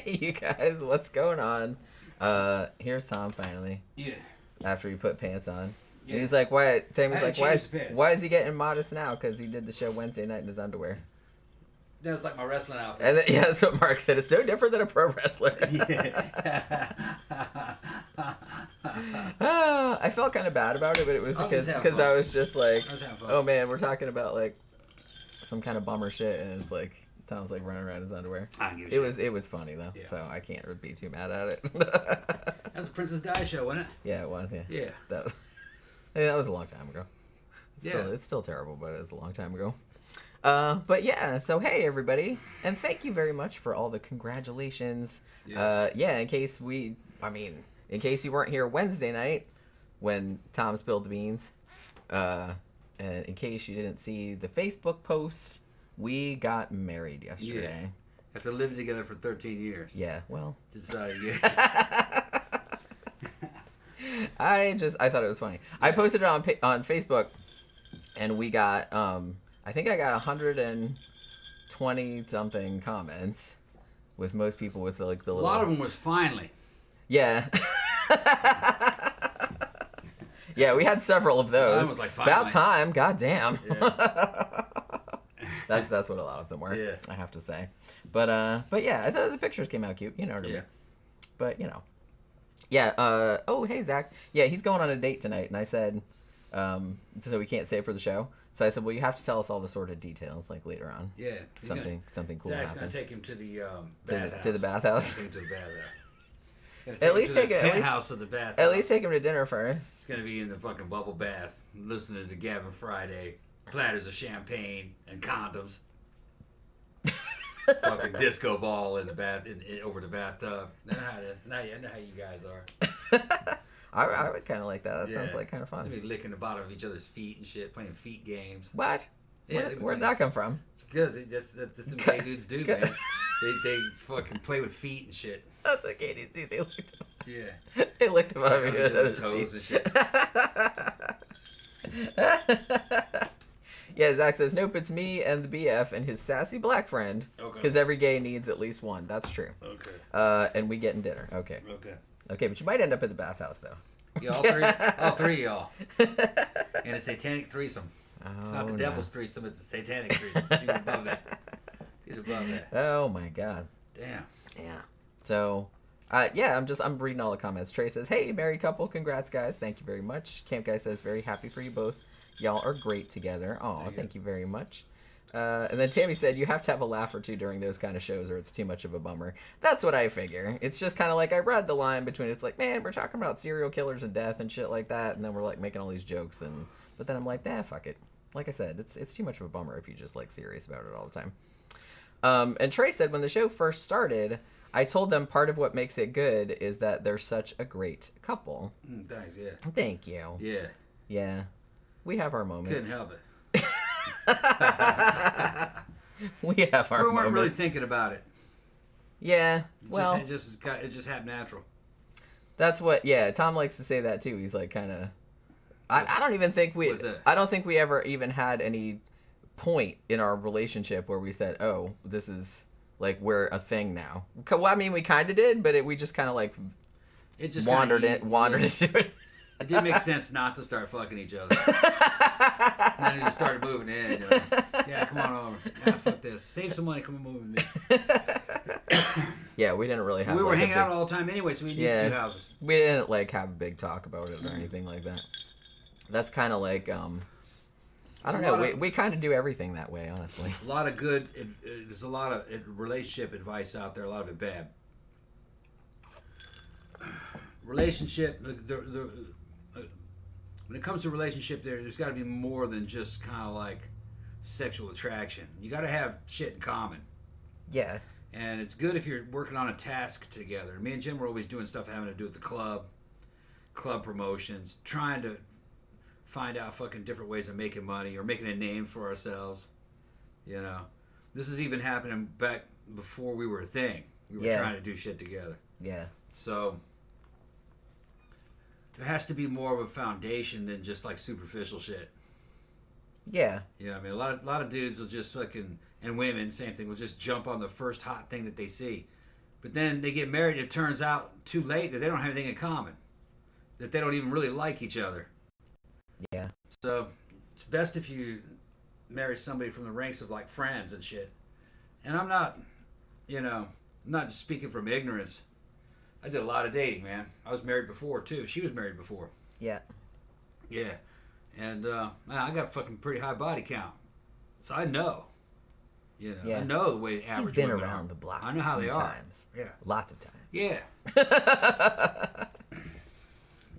Hey, you guys, what's going on? Here's Tom finally. Yeah. After he put pants on. Yeah. And he's like, why? Tammy's like, pants. why is he getting modest now? Because he did the show Wednesday night in his underwear. That was like my wrestling outfit. And then, yeah, that's what Mark said. It's no different than a pro wrestler. Yeah. I felt kind of bad about it, but it was because I was just like, oh man, we're talking about like some kind of bummer shit, and it's like Tom's like running around in his underwear. It was funny though, yeah. So I can't be too mad at it. That was a Princess Di show, wasn't it? Yeah, it was. Yeah. Yeah. That was a long time ago. It's still terrible, but it was a long time ago. But yeah, so hey everybody, and thank you very much for all the congratulations. Yeah. In case you weren't here Wednesday night when Tom spilled the beans, and in case you didn't see the Facebook posts, we got married yesterday. Yeah. After living together for 13 years. Yeah, well. Yeah. I thought it was funny. Yeah. I posted it on Facebook, and we got I think I got 120 something comments, with most people with like the little. A lot of them was finally. Yeah. Yeah, we had several of those. Was like, about time, goddamn. Yeah. That's what a lot of them were. Yeah. I have to say, but yeah, I thought the pictures came out cute. You know what I mean? Yeah. But you know. Yeah. Oh, hey Zach. Yeah, he's going on a date tonight, and I said, so we can't say it for the show. So I said, well, you have to tell us all the sort of details, like later on. Yeah. Something cool Zach's happens. gonna take him to the bathhouse. To the bathhouse. Take him to the bathhouse. At least take the penthouse of the bathhouse. At least take him to dinner first. It's gonna be in the fucking bubble bath, listening to Gavin Friday, platters of champagne and condoms. Fucking disco ball in the bath, over the bathtub. I know how you guys are. I would kind of like that. That sounds like kind of fun. They'd be licking the bottom of each other's feet and shit, playing feet games. What? Yeah, where'd that come from? Because that's some gay dudes do, man. They fucking play with feet and shit. That's what Cady do. They licked them. Yeah. They licked them over his toes and shit. Yeah, Zach says, nope, it's me and the BF and his sassy black friend. Okay. Because every gay needs at least one. That's true. Okay. And we getting dinner. Okay. Okay. Okay, but you might end up at the bathhouse, though. Yeah, all three of y'all. And a satanic threesome. It's not the devil's threesome, it's a satanic threesome. She's above that. Oh, my God. Damn. Yeah. So, yeah, I'm reading all the comments. Trey says, hey, married couple, congrats, guys. Thank you very much. Camp Guy says, very happy for you both. Y'all are great together. Oh, thank you very much. And then Tammy said, you have to have a laugh or two during those kind of shows or it's too much of a bummer. That's what I figure. It's just kind of like I read the line between, it's like, man, we're talking about serial killers and death and shit like that. And then we're like making all these jokes. But then I'm like, nah, fuck it. Like I said, it's too much of a bummer if you just like serious about it all the time. And Trey said, when the show first started, I told them part of what makes it good is that they're such a great couple. Thanks, yeah. Thank you. Yeah. Yeah. We have our moments. Couldn't help it. We have our moments. We weren't really thinking about it. Yeah. It just happened natural. That's what, yeah, Tom likes to say that too. He's like kind of, I don't even think I don't think we ever even had any point in our relationship where we said, oh, this is like, we're a thing now. Well, I mean, we kind of did, but we just kind of like wandered into it. It did make sense not to start fucking each other. And then it just started moving in. You're like, yeah, come on over. Yeah, fuck this. Save some money, come and move with me. Yeah, we didn't really have. We were hanging out all the time anyway, so we needed two houses. We didn't like have a big talk about it or anything like that. That's kind of like, I don't know. We kind of do everything that way, honestly. A lot of good. There's a lot of relationship advice out there. A lot of it bad. Relationship. When it comes to relationship, there's got to be more than just kind of like sexual attraction. You got to have shit in common. Yeah. And it's good if you're working on a task together. Me and Jim were always doing stuff having to do with the club promotions, trying to find out fucking different ways of making money or making a name for ourselves. You know, this is even happening back before we were a thing. We were trying to do shit together. Yeah. So there has to be more of a foundation than just like superficial shit. Yeah. You know what I mean? A lot of dudes will just fucking, and women, same thing, will just jump on the first hot thing that they see. But then they get married and it turns out too late that they don't have anything in common. That they don't even really like each other. Yeah. So it's best if you marry somebody from the ranks of like friends and shit. And I'm not, I'm not just speaking from ignorance. I did a lot of dating, man. I was married before too. She was married before. Yeah. Yeah. And man, I got a fucking pretty high body count. So I know. I know the way average He's been women around are. the block. I know how they are. Times. Yeah. Lots of times. Yeah.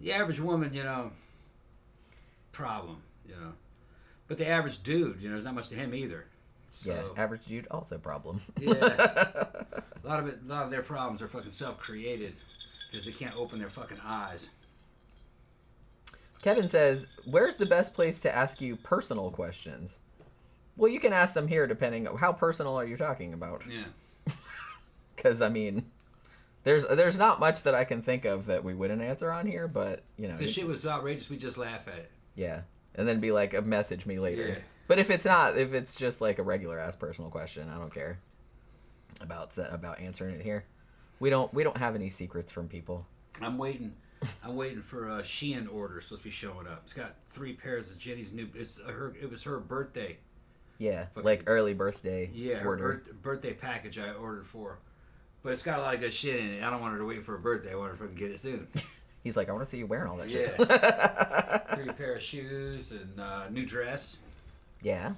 The average woman, problem, But the average dude, there's not much to him either. So, yeah, average dude also problem. Yeah. A lot of their problems are fucking self-created because they can't open their fucking eyes. Kevin says, where's the best place to ask you personal questions? Well, you can ask them here depending on how personal are you talking about. Yeah. Because, I mean, there's not much that I can think of that we wouldn't answer on here, but, If the shit was outrageous, we just laugh at it. Yeah. And then be like, message me later. Yeah. But if it's just like a regular ass personal question, I don't care about answering it here. We don't have any secrets from people. I'm waiting for a Shein order supposed to be showing up. It's got 3 pairs of Jenny's new. It was her birthday. Yeah, Fucking, like early birthday. Yeah, order. her birthday package I ordered for her. But it's got a lot of good shit in it. I don't want her to wait for her birthday. I want her to fucking get it soon. He's like, I want to see you wearing all that shit. 3 pair of shoes and new dress. Yeah.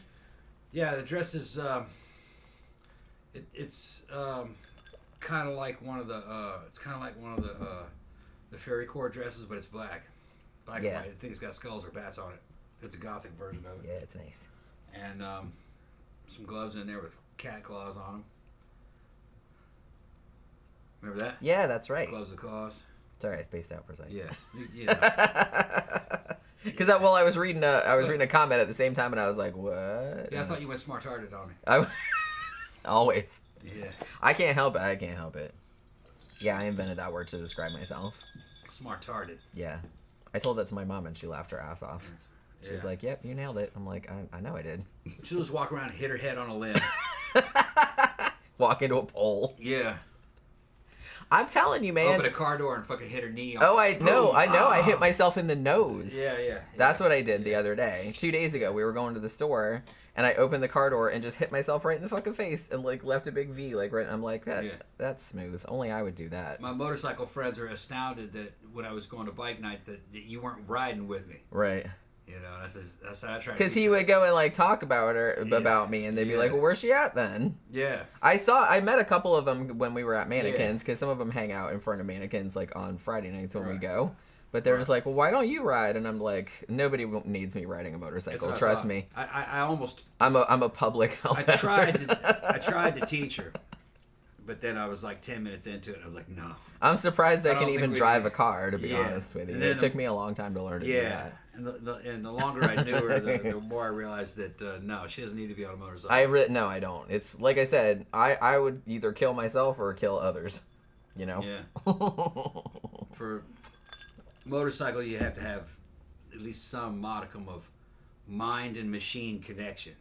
Yeah, the dress is it's kind of like one of the the fairy core dresses, but it's black and white. I think it's got skulls or bats on it. It's a gothic version of it. Yeah, it's nice. And some gloves in there with cat claws on them. Remember that? Yeah, that's right. Gloves with claws. Sorry, I spaced out for a second. Yeah. Because I was reading a comment at the same time, and I was like, "What?" Yeah, I thought you went smart-hearted on me. Always. Yeah. I can't help it. Yeah, I invented that word to describe myself. Smart-hearted. Yeah. I told that to my mom, and she laughed her ass off. She's like, "Yep, you nailed it." I'm like, "I know I did." She'll just walk around and hit her head on a limb. Walk into a pole. Yeah. I'm telling you, man. Open a car door and fucking hit her knee on. Oh, I know. I hit myself in the nose. Yeah. That's what I did the other day. 2 days ago, we were going to the store, and I opened the car door and just hit myself right in the fucking face and like left a big V. Like, right. I'm like, that's smooth. Only I would do that. My motorcycle friends are astounded that when I was going to bike night that you weren't riding with me. Right. That's how I try. Because he would go and like talk about about me, and they'd be like, "Well, where's she at then?" Yeah. I met a couple of them when we were at Mannequins, because some of them hang out in front of Mannequins like on Friday nights when we go. But they're just like, "Well, why don't you ride?" And I'm like, "Nobody needs me riding a motorcycle. Trust me." I almost. I'm a public health hazard. I tried to teach her, but then I was like 10 minutes into it, and I was like, "No." I'm surprised I can even drive a car, to be honest with you. And it took me a long time to learn to do that. And the longer I knew her, the more I realized that no, she doesn't need to be on a motorcycle. No, I don't. It's like I said, I would either kill myself or kill others. Yeah. For motorcycle, you have to have at least some modicum of mind and machine connection.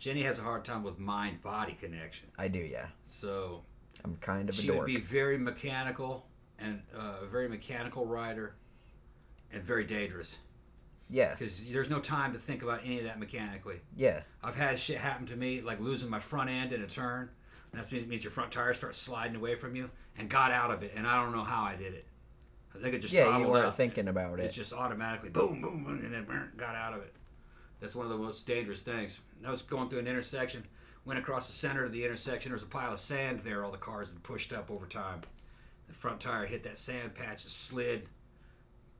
Jenny has a hard time with mind-body connection. I do, yeah. So I'm kind of a dork. She would be very mechanical and a very mechanical rider, and very dangerous. Yeah. Because there's no time to think about any of that mechanically. Yeah. I've had shit happen to me, like losing my front end in a turn. That means your front tire starts sliding away from you, and got out of it, and I don't know how I did it. I think it just you weren't thinking about it. It just automatically boom, boom, boom, and then got out of it. That's one of the most dangerous things. I was going through an intersection, went across the center of the intersection. There was a pile of sand there. All the cars had pushed up over time. The front tire hit that sand patch, it slid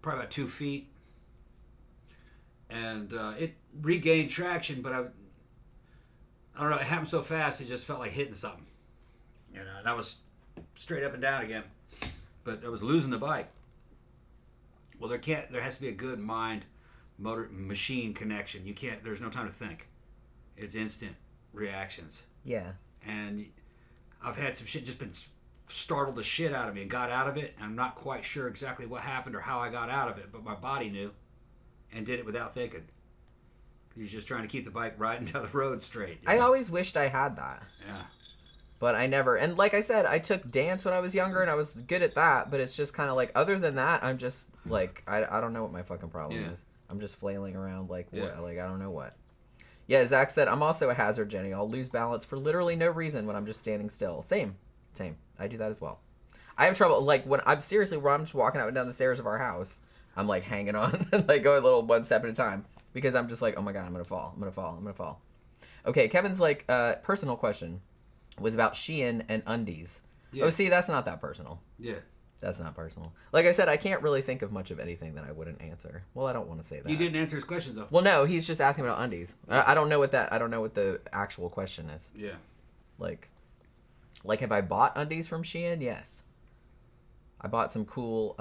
probably about 2 feet. And it regained traction, but I don't know, it happened so fast, it just felt like hitting something. And I was straight up and down again. But I was losing the bike. Well, there has to be a good mind-motor-machine connection. There's no time to think. It's instant reactions. Yeah. And I've had some shit just been startled the shit out of me and got out of it. And I'm not quite sure exactly what happened or how I got out of it, but my body knew. And did it without thinking. He's just trying to keep the bike riding down the road straight. I always wished I had that. Yeah. But I never, and like I said, I took dance when I was younger, and I was good at that. But it's just kind of like, other than that, I'm just like, I don't know what my fucking problem is. I'm just flailing around like what, like I don't know what. Yeah, Zach said, I'm also a hazard, Jenny. I'll lose balance for literally no reason when I'm just standing still. Same. I do that as well. I have trouble, like, when I'm just walking up and down the stairs of our house, I'm, like, hanging on and, like, going a little one step at a time. Because I'm just like, oh, my God, I'm going to fall. Okay, Kevin's, like, personal question was about Shein and undies. Yeah. Oh, see, that's not that personal. Yeah. That's not personal. Like I said, I can't really think of much of anything that I wouldn't answer. Well, I don't want to say that. You didn't answer his question, though. Well, no, he's just asking about undies. I don't know what the actual question is. Yeah. Like, have I bought undies from Shein? Yes. I bought some cool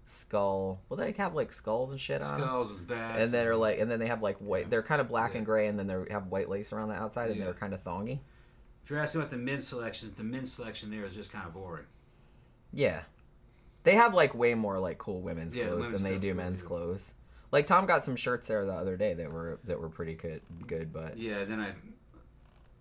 skull. Well, they have like skulls and shit on them. Skulls and bats. And then they have like white. They're kind of black and gray, and then they have white lace around the outside, and they're kind of thongy. If you're asking about the men's selection there is just kind of boring. Yeah, they have like way more like cool women's clothes than they do men's clothes. Like Tom got some shirts there the other day that were pretty good, but yeah. Then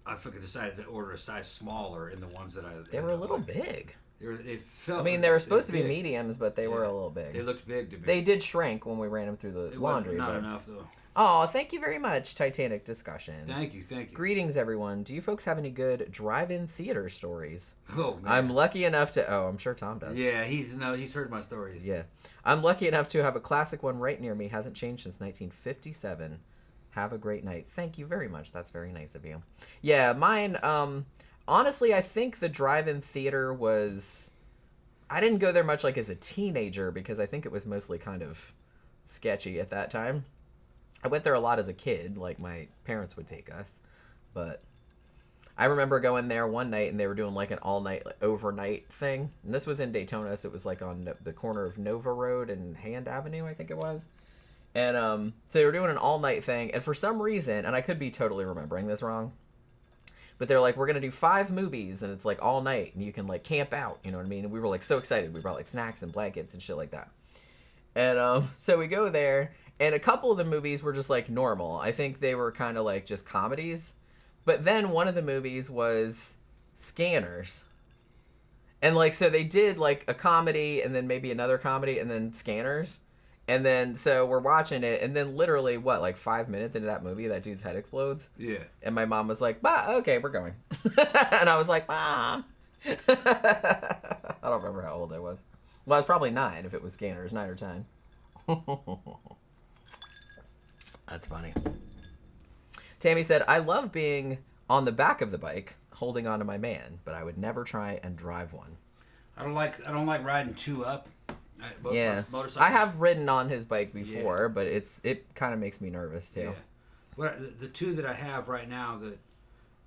I fucking decided to order a size smaller in the ones that they were a little big. They felt. I mean, they were supposed to be mediums, but they were a little big. They looked big to me. They did shrink when we ran them through the laundry. Not enough though. Oh, thank you very much, Titanic Discussions. Thank you. Greetings, everyone. Do you folks have any good drive-in theater stories? Oh, man. I'm lucky enough to... Oh, I'm sure Tom does. Yeah, he's heard my stories. Yeah. I'm lucky enough to have a classic one right near me. Hasn't changed since 1957. Have a great night. Thank you very much. That's very nice of you. Yeah, mine... honestly, I think the drive-in theater was... I didn't go there much like as a teenager because I think it was mostly kind of sketchy at that time. I went there a lot as a kid, like my parents would take us, but I remember going there one night and they were doing like an all-night, like, overnight thing, and this was in Daytona, so it was like on the corner of Nova Road and Hand Avenue, I think it was, and so they were doing an all-night thing, and for some reason, and I could be totally remembering this wrong, but they're like, we're going to do 5 movies, and it's like all night, and you can like camp out, you know what I mean, and we were like so excited, we brought like snacks and blankets and shit like that, and so we go there. And a couple of the movies were just, like, normal. I think they were kind of, like, just comedies. But then one of the movies was Scanners. And, like, so they did, like, a comedy and then maybe another comedy and then Scanners. And then, so we're watching it. And then literally, what, like 5 minutes into that movie, that dude's head explodes? Yeah. And my mom was like, "Bah, okay, we're going." And I was like, "Mom." I don't remember how old I was. Well, I was probably 9 if it was Scanners, 9 or 10. That's funny. Tammy said, "I love being on the back of the bike, holding on to my man, but I would never try and drive one." I don't like riding 2 up. Motorcycles. I have ridden on his bike before, but it kind of makes me nervous too. Yeah. Well, the 2 that I have right now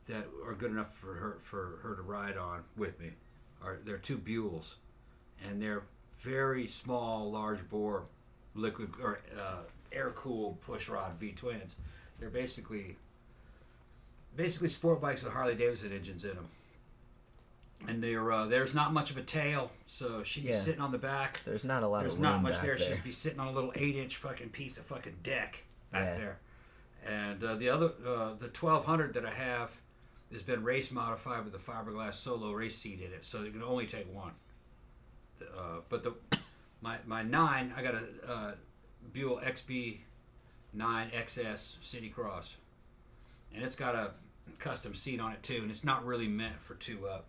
that are good enough for her to ride on with me they're 2 Buells, and they're very small, large bore liquid or air-cooled pushrod V-twins. They're basically sport bikes with Harley-Davidson engines in them. And there's not much of a tail, so she'd be sitting on the back. There's not a lot of room There's not much back there. there. She'd be sitting on a little 8-inch fucking piece of fucking deck back there. And the 1200 that I have has been race modified with a fiberglass solo race seat in it, so you can only take one. But my 9, I got a Buell XB 9 XS City Cross, and it's got a custom seat on it too, and it's not really meant for 2 up.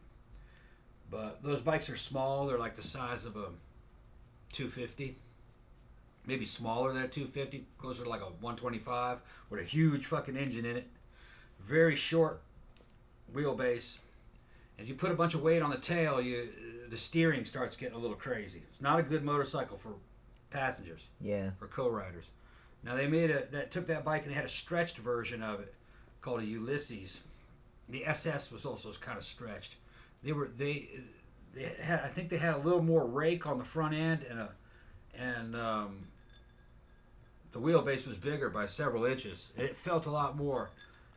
But those bikes are small. They're like the size of a 250, maybe smaller than a 250, closer to like a 125 with a huge fucking engine in it. Very short wheelbase. And if you put a bunch of weight on the tail, the steering starts getting a little crazy. It's not a good motorcycle for passengers. Yeah. Or co-riders. Now they took that bike and they had a stretched version of it called a Ulysses. The SS was also kind of stretched. They had, I think they had a little more rake on the front end and the wheelbase was bigger by several inches. It felt a lot more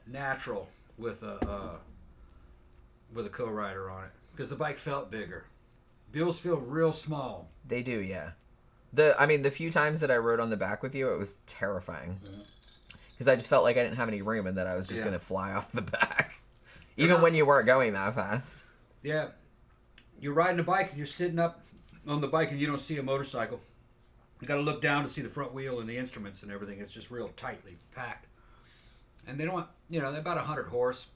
natural with a co-rider on it because the bike felt bigger. Buells feel real small. They do, yeah. The few times that I rode on the back with you, it was terrifying. Because I just felt like I didn't have any room and that I was just going to fly off the back. Even when you weren't going that fast. Yeah. You're riding a bike and you're sitting up on the bike and you don't see a motorcycle. You got to look down to see the front wheel and the instruments and everything. It's just real tightly packed. And they don't, they're about 100 horse,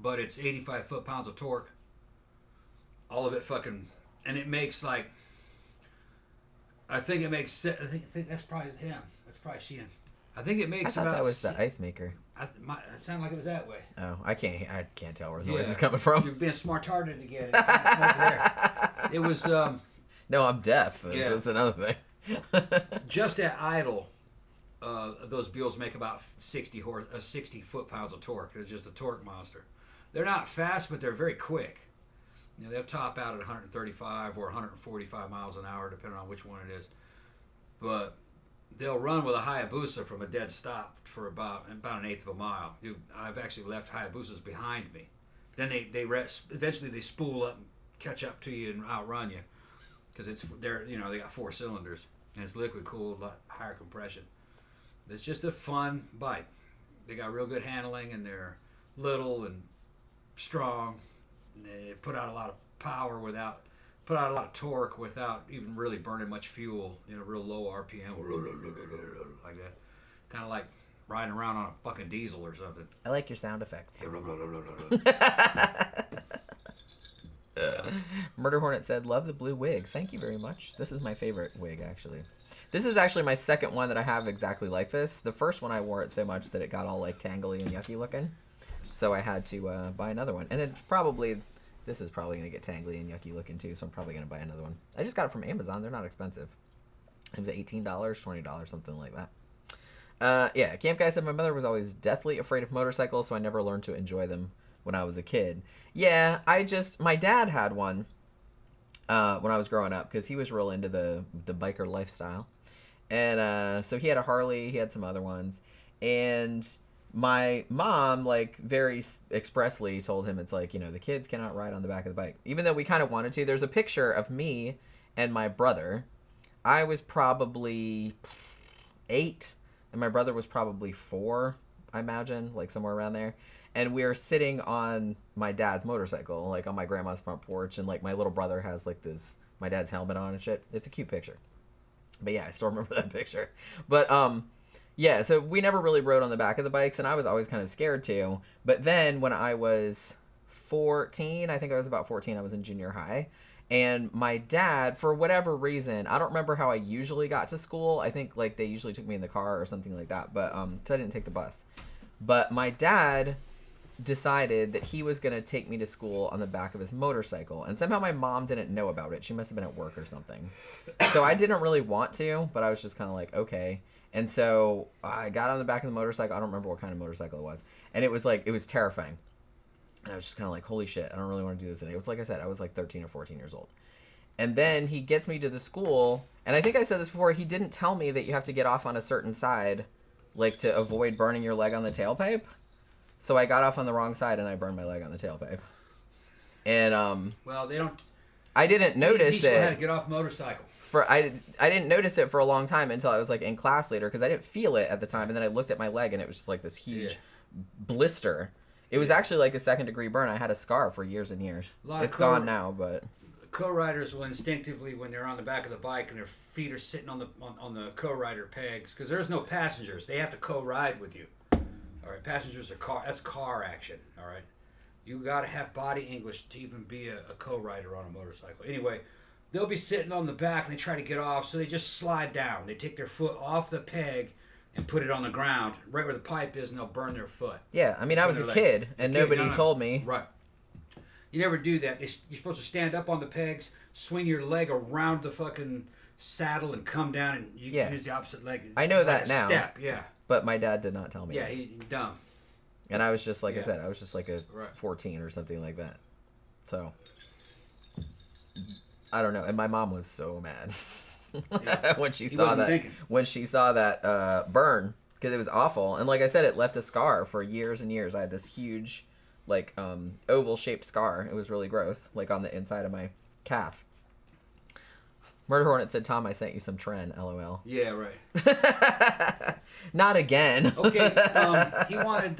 but it's 85 foot-pounds of torque. All of it fucking, and it makes like, I think that's probably him. That's probably Sheehan. I think it makes I thought about. That was the ice maker. It sounded like it was that way. Oh, I can't tell where the noise is coming from. You're being smart-hearted again. It was. No, I'm deaf. That's another thing. Just at idle, those Buells make about 60 foot-pounds of torque. It's just a torque monster. They're not fast, but they're very quick. They'll top out at 135 or 145 miles an hour, depending on which one it is. But they'll run with a Hayabusa from a dead stop for about an eighth of a mile. I've actually left Hayabusas behind me. Then eventually they spool up, and catch up to you, and outrun you, because they got 4 cylinders and it's liquid cooled, a lot higher compression. It's just a fun bike. They got real good handling, and they're little and strong. They put out a lot of power put out a lot of torque without even really burning much fuel. Real low RPM, like that. Kind of like riding around on a fucking diesel or something. I like your sound effects. Murder Hornet said, "Love the blue wig. Thank you very much. This is my favorite wig, actually. This is actually my second one that I have exactly like this. The first one I wore it so much that it got all like tangly and yucky looking. So I had to buy another one. And this is probably going to get tangly and yucky looking too, so I'm probably going to buy another one. I just got it from Amazon. They're not expensive. It was $18, $20, something like that. Yeah, Camp Guy said, my mother was always deathly afraid of motorcycles, so I never learned to enjoy them when I was a kid. Yeah, my dad had one when I was growing up, because he was real into the biker lifestyle. And so he had a Harley, he had some other ones. And my mom, like, very expressly told him, it's like, the kids cannot ride on the back of the bike. Even though we kind of wanted to. There's a picture of me and my brother. I was probably 8, and my brother was probably 4, I imagine, like somewhere around there. And we are sitting on my dad's motorcycle, like on my grandma's front porch, and like my little brother has like my dad's helmet on and shit. It's a cute picture. But yeah, I still remember that picture. But yeah, so we never really rode on the back of the bikes, and I was always kind of scared to. But then when I was 14, I think I was about 14, I was in junior high. And my dad, for whatever reason, I don't remember how I usually got to school. I think like they usually took me in the car or something like that. But so I didn't take the bus. But my dad decided that he was going to take me to school on the back of his motorcycle, and somehow my mom didn't know about it. She must have been at work or something. So I didn't really want to, but I was just kind of like, okay. And so I got on the back of the motorcycle. I don't remember what kind of motorcycle it was, and it was terrifying. And I was just kind of like, holy shit, I don't really want to do this anymore. It's like I said, I was like 13 or 14 years old. And then he gets me to the school, and I think I said this before, he didn't tell me that you have to get off on a certain side, like to avoid burning your leg on the tailpipe. So I got off on the wrong side, and I burned my leg on the tailpipe. And well, they don't. I didn't notice it. How to get off motorcycle. I didn't notice it for a long time until I was like in class later, because I didn't feel it at the time, and then I looked at my leg, and it was just like this huge blister. It was actually like a 2nd-degree burn. I had a scar for years and years. It's gone now, but co-riders will instinctively, when they're on the back of the bike and their feet are sitting on the co-rider pegs, because there's no passengers, they have to co-ride with you. All right, passengers are car. That's car action. All right, you got to have body English to even be a co-rider on a motorcycle. Anyway, they'll be sitting on the back and they try to get off, so they just slide down. They take their foot off the peg and put it on the ground, right where the pipe is, and they'll burn their foot. Yeah, I mean, I was a kid, and nobody told me. Right. You never do that. You're supposed to stand up on the pegs, swing your leg around the fucking saddle, and come down, and you use the opposite leg. I know that now. Step, yeah. But my dad did not tell me. Yeah, he's dumb. And I was just, like I said, I was just like a 14 or something like that. So, I don't know. And my mom was so mad when she saw that burn, because it was awful. And like I said, it left a scar for years and years. I had this huge, like, oval-shaped scar. It was really gross, like on the inside of my calf. Murder Hornet said, Tom, I sent you some Tren, LOL. Yeah, right. Not again. Okay, he wanted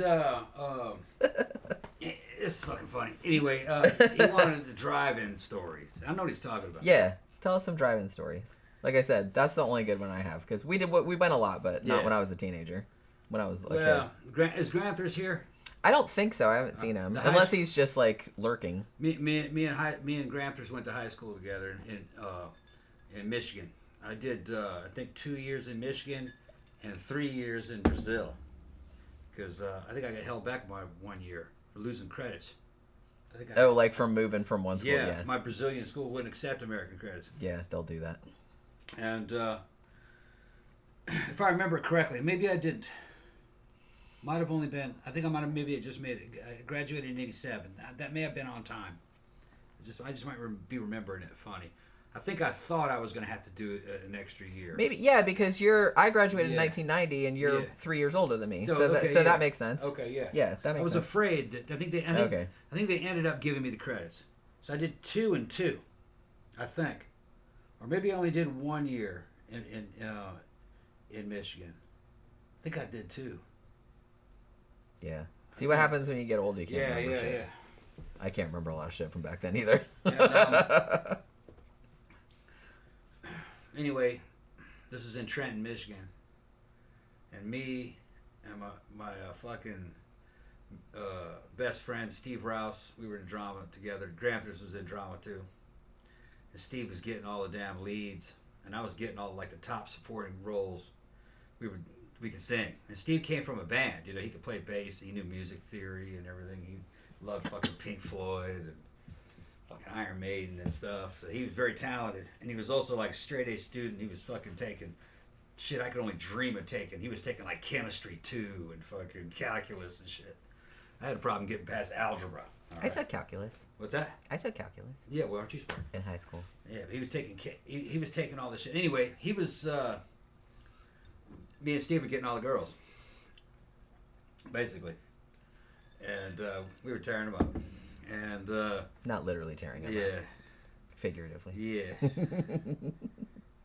It's fucking funny. Anyway, he wanted the drive-in stories. I know what he's talking about. Yeah, tell us some drive-in stories. Like I said, that's the only good one I have because we went a lot, but not when I was a teenager. When I was a kid. Is Gramthars here? I don't think so. I haven't seen him unless he's just like lurking. Me and Gramthars went to high school together in Michigan. I did I think 2 years in Michigan and 3 years in Brazil because I think I got held back by 1 year for losing credits. Like from moving from one school. Yeah, my Brazilian school wouldn't accept American credits. Yeah, they'll do that. And if I remember correctly, maybe I didn't. Might have only been. I think I might have maybe just made it. I graduated in '87. That may have been on time. I just might be remembering it funny. I think I thought I was going to have to do an extra year. Maybe because I graduated in 1990 and you're 3 years older than me, so that makes sense. Okay, yeah. Yeah, that makes sense. I was afraid that I think they ended up giving me the credits, so I did 2 and 2, I think, or maybe I only did 1 year in Michigan. I think I did 2. Yeah. See what happens when you get older. You can't remember shit. Yeah. I can't remember a lot of shit from back then either. Anyway, this is in Trenton, Michigan, and me and my fucking best friend Steve Rouse, we were in drama together. Gramthars was in drama too, and Steve was getting all the damn leads, and I was getting all like the top supporting roles. We could sing, and Steve came from a band. You know, he could play bass. He knew music theory and everything. He loved fucking Pink Floyd and fucking Iron Maiden and stuff. So he was very talented, and he was also like a straight A student. He was fucking taking shit I could only dream of taking. He was taking like chemistry too and fucking calculus and shit. I had a problem getting past algebra. I took calculus. What's that? I took calculus. Yeah, well, aren't you smart? In high school. Yeah, but he was taking he was taking all this shit. Anyway, he was. Me and Steve were getting all the girls, basically, and we were tearing them up, and not literally tearing them up. Figuratively. Yeah.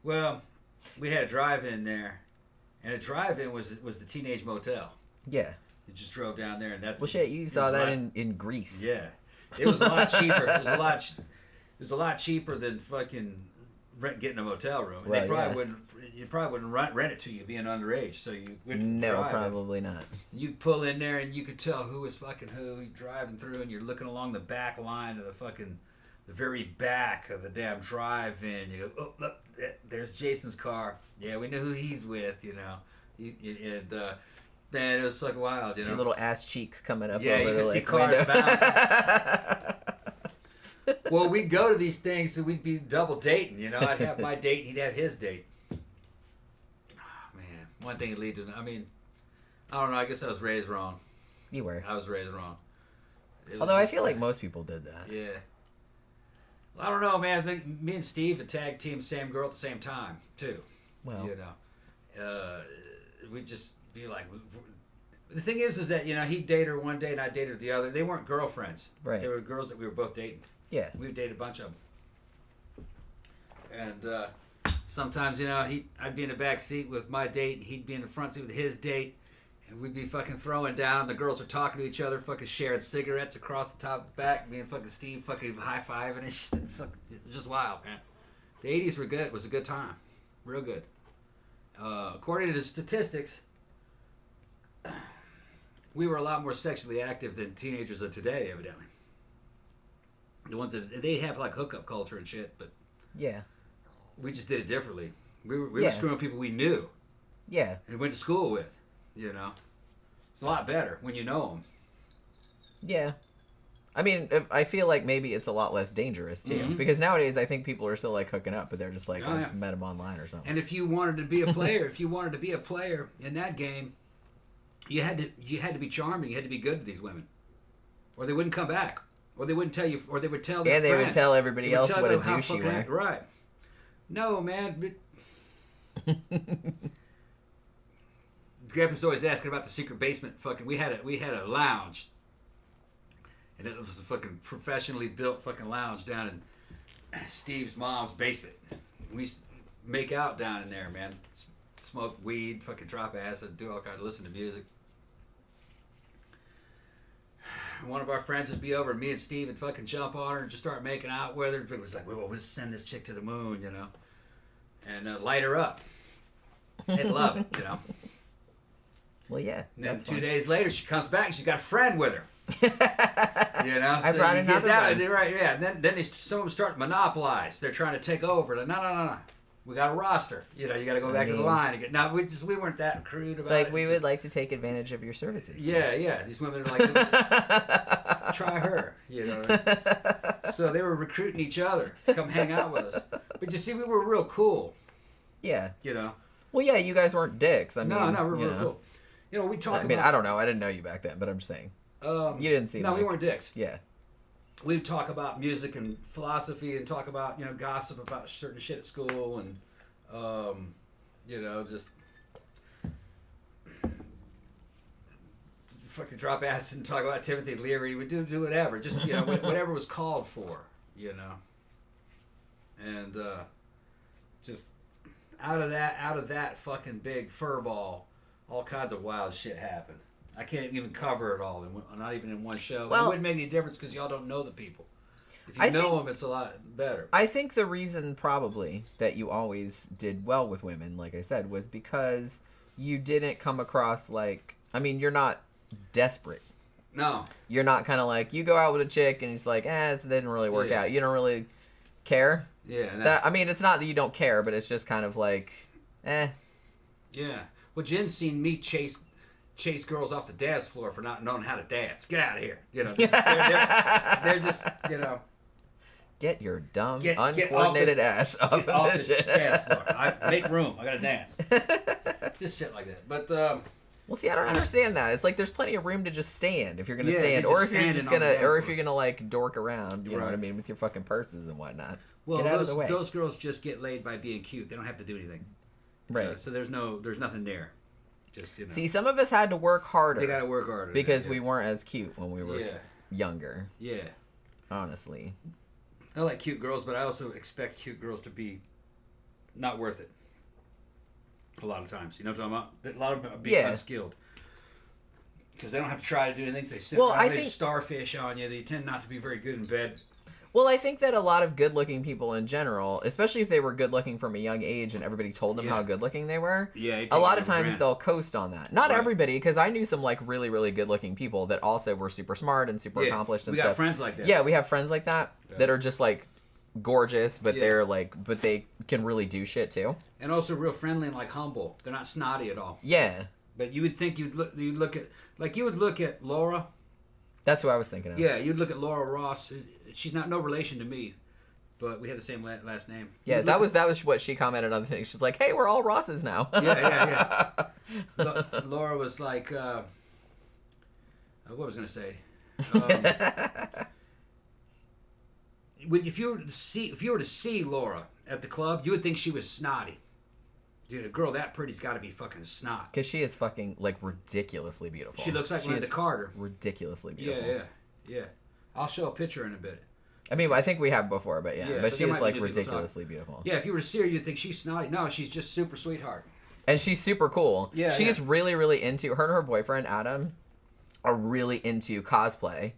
Well, we had a drive-in there, and a drive-in was the Teenage Motel. Yeah. You just drove down there, and that's. Well, shit, you saw that in Greece. Yeah, it was a lot cheaper. It was a lot cheaper than fucking getting a motel room. And Right, you probably wouldn't rent it to you being underage, so you wouldn't. No, probably not. You pull in there and you could tell who was fucking who. You're driving through and you're looking along the back line of the very back of the damn drive-in. You go, oh look, there's Jason's car. Yeah, we know who he's with. You know, and man, it was fucking wild. You know, little ass cheeks coming up. Yeah, over you could the see cars window. bouncing. Well, we'd go to these things, so we'd be double dating. You know, I'd have my date, and he'd have his date. Oh, man, one thing would lead to. I mean, I don't know. I guess I was raised wrong. You were. I was raised wrong. Although I feel like most people did that. Yeah. Well, I don't know, man. I think me and Steve had tag team same girl at the same time too. Well, you know, we'd just be like. The thing is that you know he'd date her one day and I'd date her the other. They weren't girlfriends. Right. They were girls that we were both dating. Yeah. We would date a bunch of them. And sometimes, you know, I'd be in the back seat with my date, and he'd be in the front seat with his date, and we'd be fucking throwing down. The girls are talking to each other, fucking sharing cigarettes across the top of the back. Me and fucking Steve fucking high-fiving and shit. It was just wild, man. The 80s were good. It was a good time. Real good. According to the statistics, we were a lot more sexually active than teenagers of today, evidently. The ones that they have like hookup culture and shit, but yeah, we just did it differently. We were screwing people we knew, and went to school with. You know, it's a lot better when you know them. Yeah, I mean, I feel like maybe it's a lot less dangerous too, because nowadays I think people are still like hooking up, but they're just like, I just met them online or something. And if you wanted to be a player, in that game, you had to be charming. You had to be good to these women, or they wouldn't come back. Or they wouldn't tell you, or they would tell their friends. They would tell everybody else what a douche you were. Right. No, man. Grandpa's always asking about the secret basement. Fucking, we had a lounge, and it was a fucking professionally built fucking lounge down in Steve's mom's basement. We used to make out down in there, man. Smoke weed, fucking drop acid, do all kinds, listen to music. one of our friends would be over, and me and Steve would fucking jump on her and just start making out with her. It was like, well, let's send this chick to the moon, you know, and light her up. They'd love it, you know. Well, yeah. And then 2 days later, she comes back and she's got a friend with her. You know, I brought another one. Right, yeah. And then some of them start to monopolize. They're trying to take over. No. We got a roster. You know, you got to go back to the line again. No, we weren't that crude about it. It's like we would like to take advantage of your services. Yeah. These women are like, try her. You know. So they were recruiting each other to come hang out with us. But you see, we were real cool. Yeah. You know. Well, yeah, you guys weren't dicks. I mean, no, we're real cool. You know, we talk about... I mean, I don't know. I didn't know you back then, but I'm just saying. You didn't see No, we weren't dicks. Yeah. We'd talk about music and philosophy and talk about, you know, gossip about certain shit at school and, you know, just fucking drop acid and talk about Timothy Leary. We'd do whatever. Just, you know, whatever was called for, you know. And just out of that fucking big fur ball, all kinds of wild shit happened. I can't even cover it all, not even in one show. Well, it wouldn't make any difference because y'all don't know the people. If you know them, it's a lot better. I think the reason probably that you always did well with women, like I said, was because you didn't come across like... I mean, you're not desperate. No. You're not kind of like, you go out with a chick and it's like, it didn't really work out. You don't really care. Yeah. I mean, it's not that you don't care, but it's just kind of like, Yeah. Well, Jen's seen me chase girls off the dance floor for not knowing how to dance. Get out of here. You know, they're just, you know. Get your dumb, uncoordinated ass off of this shit. Dance floor. Make room. I got to dance. Just shit like that. But, well, see, I don't understand that. It's like there's plenty of room to just stand if you're gonna stand, or if you're gonna like dork around. You know what I mean, with your fucking purses and whatnot. Well, those girls just get laid by being cute. They don't have to do anything. Right. So there's nothing there. Just, you know. See, some of us had to work harder. They got to work harder because we weren't as cute when we were younger. Yeah. Honestly. I like cute girls, but I also expect cute girls to be not worth it. A lot of times, you know what I'm talking about? A lot of them are being unskilled because they don't have to try to do anything. They sit around, they starfish on you. They tend not to be very good in bed. Well, I think that a lot of good-looking people in general, especially if they were good-looking from a young age and everybody told them how good-looking they were, a lot of times they'll coast on that. Not everybody, because I knew some like really, really good-looking people that also were super smart and super accomplished and stuff. We got friends like that. Yeah, we have friends like that that are just like gorgeous, but they're like, but they can really do shit too. And also real friendly and like humble. They're not snotty at all. Yeah. But you would think you would look at Laura. That's what I was thinking of. Yeah, you'd look at Laura Ross. She's no relation to me, but we have the same last name. Yeah, that was what she commented on the thing. She's like, "Hey, we're all Rosses now." Yeah. Laura was like, what was I going to say? If you were to see Laura at the club, you would think she was snotty. Dude, a girl that pretty's got to be fucking snot. Because she is fucking, like, ridiculously beautiful. She looks like Linda Carter. Ridiculously beautiful. Yeah. I'll show a picture in a bit. I mean, I think we have before, but but she is, like, ridiculously beautiful. Yeah, if you were to see her, you'd think she's snotty. No, she's just super sweetheart. And she's super cool. Yeah, she's really, really into... Her and her boyfriend, Adam, are really into cosplay.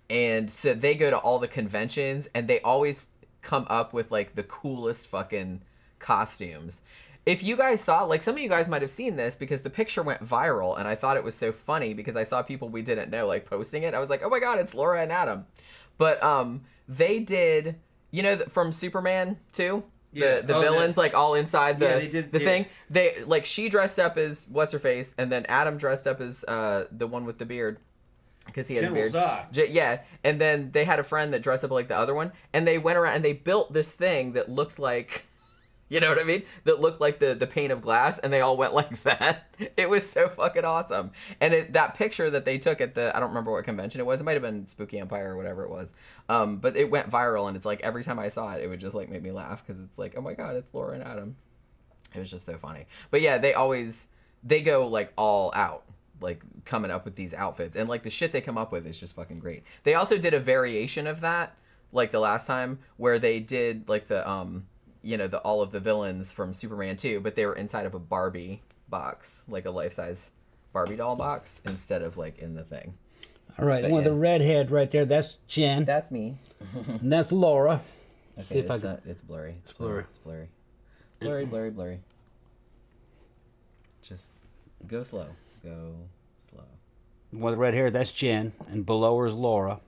And so they go to all the conventions, and they always come up with, like, the coolest fucking costumes. If you guys saw, like, some of you guys might have seen this because the picture went viral, and I thought it was so funny because I saw people we didn't know, like, posting it. I was like, oh my god, it's Laura and Adam. But they did, you know, from Superman 2? The villains, like, all inside the thing. They, like, she dressed up as what's-her-face, and then Adam dressed up as the one with the beard. Because he has a beard. Yeah, and then they had a friend that dressed up like the other one, and they went around and they built this thing that looked like... You know what I mean? That looked like the pane of glass, and they all went like that. It was so fucking awesome. And that picture that they took at I don't remember what convention it was. It might have been Spooky Empire or whatever it was. But it went viral, and it's like every time I saw it, it would just like make me laugh because it's like, oh my god, it's Laura and Adam. It was just so funny. But yeah, they go like all out, like coming up with these outfits, and like the shit they come up with is just fucking great. They also did a variation of that, like the last time, where they did like the you know, all of the villains from Superman 2, but they were inside of a Barbie box, like a life-size Barbie doll box, instead of, like, in the thing. All right, But one of yeah. the redhead right there. That's Jen. That's me. And that's Laura. Okay, it's blurry. It's blurry. It's blurry. Blurry, blurry, blurry. Just go slow. Go slow. One of the red hair, that's Jen. And below her is Laura.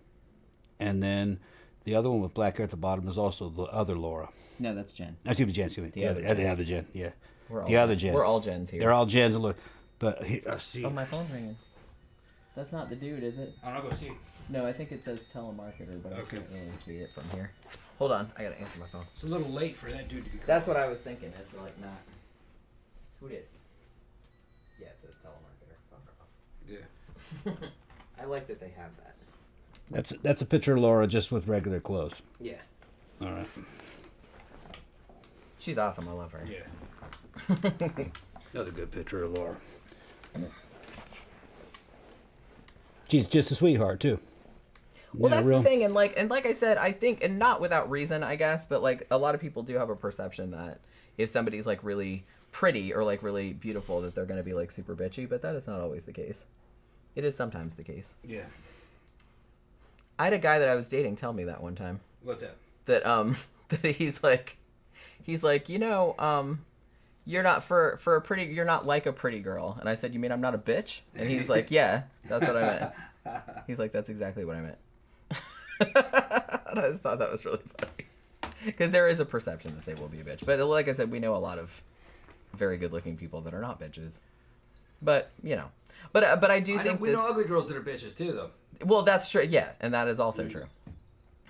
And then the other one with black hair at the bottom is also the other Laura. No, that's Jen. Excuse me, Jen. Excuse me. The other Jen. The other Jen, yeah. We're all The other Jen. We're all Jens here. They're all Jens. Look, but here, see. Oh, my phone's ringing. That's not the dude, is it? I'm not going to see. No, I think it says telemarketer, but I Okay. can't really see it from here. Hold on, I gotta answer my phone. It's a little late for that dude to be called. That's what I was thinking. It's like not. Who this? Yeah, it says telemarketer. Fuck off. Yeah. I like that they have that. That's a picture of Laura just with regular clothes. Yeah. All right. She's awesome. I love her. Yeah. Another good picture of Laura. She's just a sweetheart too. Well, Yeah, that's real- the thing, and like I said, I think, and not without reason, I guess, but like a lot of people do have a perception that if somebody's like really pretty or like really beautiful, that they're gonna be like super bitchy, but that is not always the case. It is sometimes the case. Yeah. I had a guy that I was dating tell me that one time. What's that? That that he's like, you know, you're not for a pretty, you're not like a pretty girl. And I said, you mean I'm not a bitch? And he's like, yeah, that's what I meant. He's like, that's exactly what I meant. And I just thought that was really funny. Because there is a perception that they will be a bitch. But like I said, we know a lot of very good looking people that are not bitches. But, you know. But I do think we know ugly girls that are bitches too, though. Well, that's true. Yeah, and that is also true.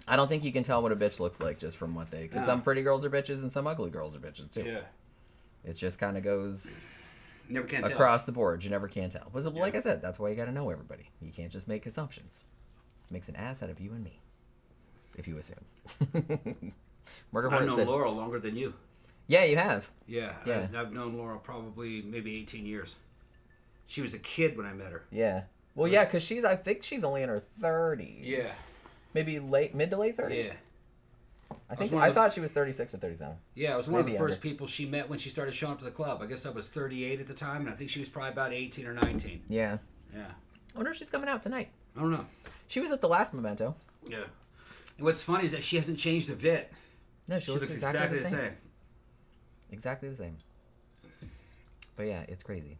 I don't think you can tell what a bitch looks like just from what they... Because No. some pretty girls are bitches and some ugly girls are bitches, too. Yeah. It just kind of goes Never can tell. across the board. You never can tell. But like I said, that's why you got to know everybody. You can't just make assumptions. It makes an ass out of you and me. If you assume. Murder I've Hornet known said... Laura longer than you. Yeah, you have. Yeah. Yeah. I've known Laura probably maybe 18 years. She was a kid when I met her. Yeah. Well, yeah, because I think she's only in her 30s. Yeah. Maybe mid to late 30s? Yeah. I thought she was 36 or 37. Yeah, I was one of Maybe the first younger. people she met when she started showing up to the club. I guess I was 38 at the time, and I think she was probably about 18 or 19. Yeah. Yeah. I wonder if she's coming out tonight. I don't know. She was at the last Memento. Yeah. And what's funny is that she hasn't changed a bit. No, she looks exactly the same. Exactly the same. But yeah, it's crazy.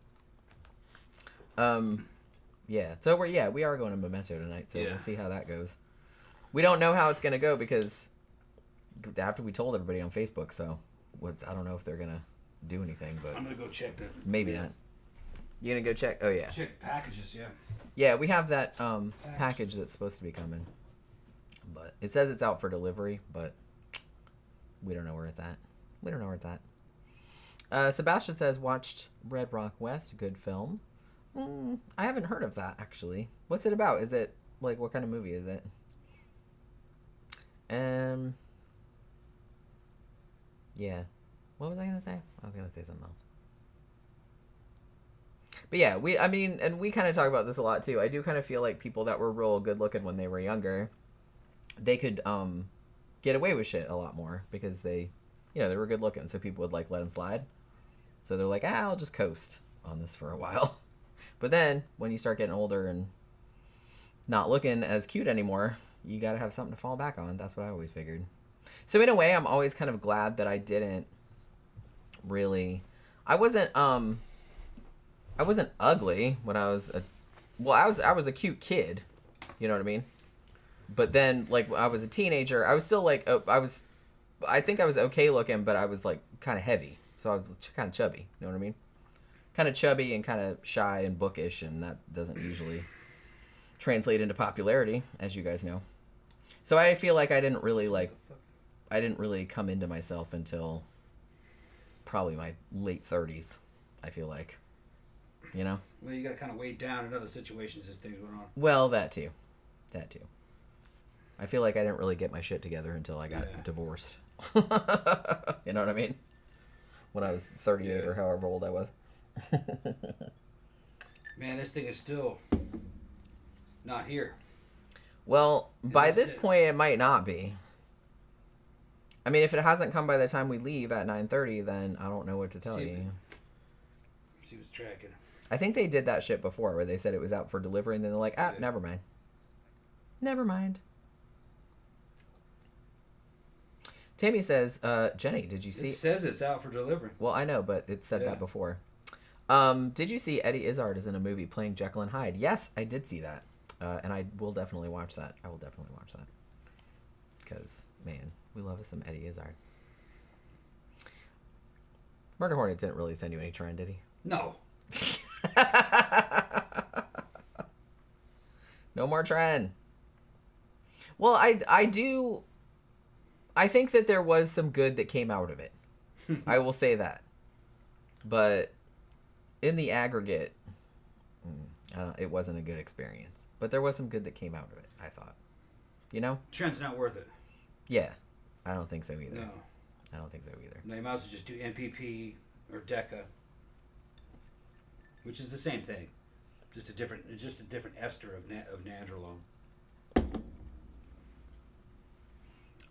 Yeah. So we are going to Memento tonight, so Yeah. we'll see how that goes. We don't know how it's gonna go because after we told everybody on Facebook, so I don't know if they're gonna do anything, but I'm gonna go check the. maybe not. You gonna go check? Oh yeah. Check packages, yeah. Yeah, we have that package that's supposed to be coming, but it says it's out for delivery, but we don't know where it's at. We don't know where it's at. Sebastian says, watched Red Rock West, good film. I haven't heard of that, actually. What's it about? Is it, like, what kind of movie is it? Yeah. What was I going to say? I was going to say something else. But yeah, we kind of talk about this a lot, too. I do kind of feel like people that were real good looking when they were younger, they could get away with shit a lot more because they were good looking, so people would, like, let them slide. So they're like, I'll just coast on this for a while. But then, when you start getting older and not looking as cute anymore, you gotta have something to fall back on. That's what I always figured. So in a way, I'm always kind of glad that I didn't really... I wasn't ugly when I was I was a cute kid. You know what I mean? But then, like, when I was a teenager, I was still, like, I think I was okay looking, but I was, like, kind of heavy. So I was kind of chubby. You know what I mean? Kind of chubby and kind of shy and bookish, and that doesn't usually translate into popularity, as you guys know. So I feel like I didn't really come into myself until probably my late 30s, I feel like. You know? Well, you got kind of weighed down in other situations as things went on. Well, that too. I feel like I didn't really get my shit together until I got divorced. You know what I mean? When I was 38 or however old I was. Man, this thing is still not here. Well, by that's this it. point, it might not be. I mean, if it hasn't come by the time we leave at 9:30, then I don't know what to tell you. She was tracking. I think they did that shit before, where they said it was out for delivery, and then they're like, never mind. Never mind. Tammy says, Jenny, did you see... It says it's out for delivery. Well, I know, but it said that before. Did you see Eddie Izzard is in a movie playing Jekyll and Hyde? Yes, I did see that. And I will definitely watch that. I will definitely watch that. Because, man, we love us some Eddie Izzard. Murder Hornet didn't really send you any trend, did he? No. No more trend. Well, I do... I think that there was some good that came out of it. I will say that. But in the aggregate, it wasn't a good experience. But there was some good that came out of it, I thought. You know? Trend's not worth it. Yeah. I don't think so either. No. I don't think so either. No, you might as well just do NPP or DECA, which is the same thing. Just a different Esther of Nandrolone.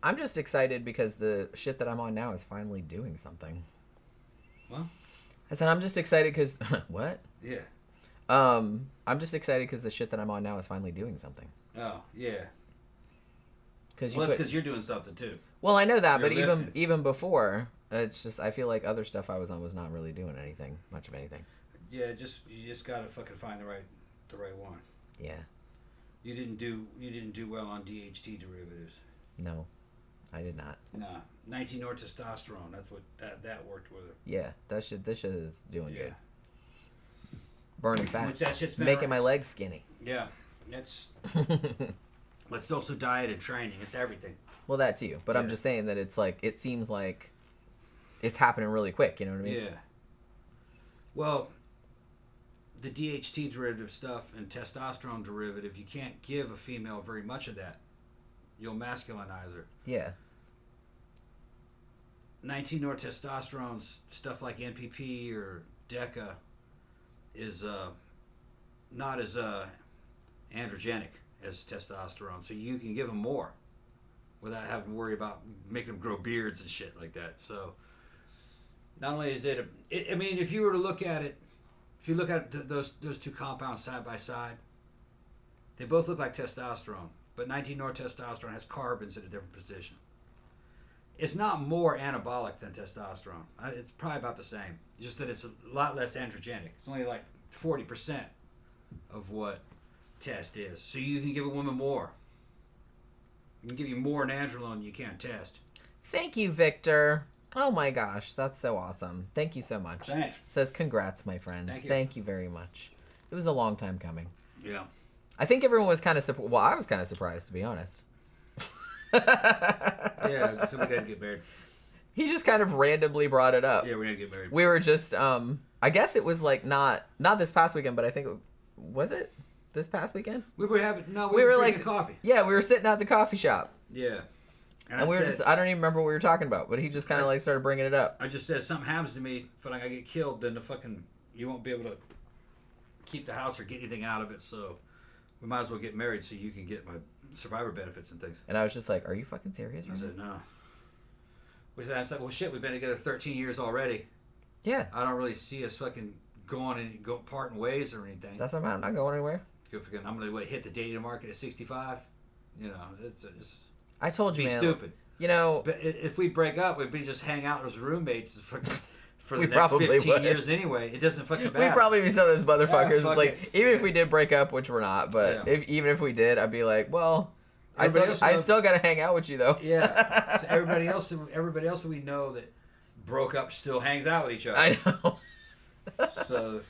I'm just excited because the shit that I'm on now is finally doing something. Well, I said I'm just excited because what? Yeah. I'm just excited because the shit that I'm on now is finally doing something. Oh yeah. Because well, it's because you're doing something too. Well, I know that, You're but lifting. even before, it's just I feel like other stuff I was on was not really doing anything, much of anything. Yeah, you just gotta fucking find the right one. Yeah. You didn't do well on DHT derivatives. No, I did not. Nah, 19-nor testosterone. That's what that worked with her. Yeah, this shit is doing Yeah. good. Burning fat. Which that shit's been making my legs skinny. Yeah, it's. But it's also diet and training. It's everything. Well, that too. But I'm just saying that it's like it seems like it's happening really quick. You know what I mean? Yeah. Well, the DHT derivative stuff and testosterone derivative, you can't give a female very much of that. You'll masculinize her. Yeah. 19-nor testosterone stuff like NPP or DECA is not as androgenic as testosterone, so you can give them more without having to worry about making them grow beards and shit like that. So not only is it I mean, if you were to look at it, if you look at those two compounds side by side, they both look like testosterone, but 19-nor testosterone has carbons at a different position. It's not more anabolic than testosterone. It's probably about the same, just that it's a lot less androgenic. It's only like 40% of what test is. So you can give a woman more. You can give you more nandrolone than you can test. Thank you, Victor. Oh my gosh, that's so awesome. Thank you so much. Thanks. Says congrats, my friends. Thank you. Very much. It was a long time coming. Yeah. I think everyone was kind of well, I was kind of surprised, to be honest. Yeah, so we didn't get married. He just kind of randomly brought it up. Yeah, we didn't get married. We were just I guess it was like not this past weekend, but I think was it this past weekend? We were having we were drinking like coffee. Yeah, we were sitting at the coffee shop. Yeah. And we were just I don't even remember what we were talking about, but he just kind of like started bringing it up. I just said, something happens to me, if I get killed, then you won't be able to keep the house or get anything out of it, so we might as well get married so you can get my survivor benefits and things. And I was just like, are you fucking serious? I said, no. I was like, well, shit, we've been together 13 years already. Yeah. I don't really see us fucking parting ways or anything. That's what I'm not going anywhere. I'm going to hit the dating market at 65. You know, it's I told you, be man. stupid. You know, if we break up, we'd be just hang out as roommates for the next probably 15 would. years anyway. It doesn't fucking matter. we'd probably be some of those motherfuckers. fuck It's like, it. even if we did break up, which we're not, but even if we did, I'd be like, well, I still got to hang out with you, though. Yeah. So everybody else that we know that broke up still hangs out with each other. I know. So,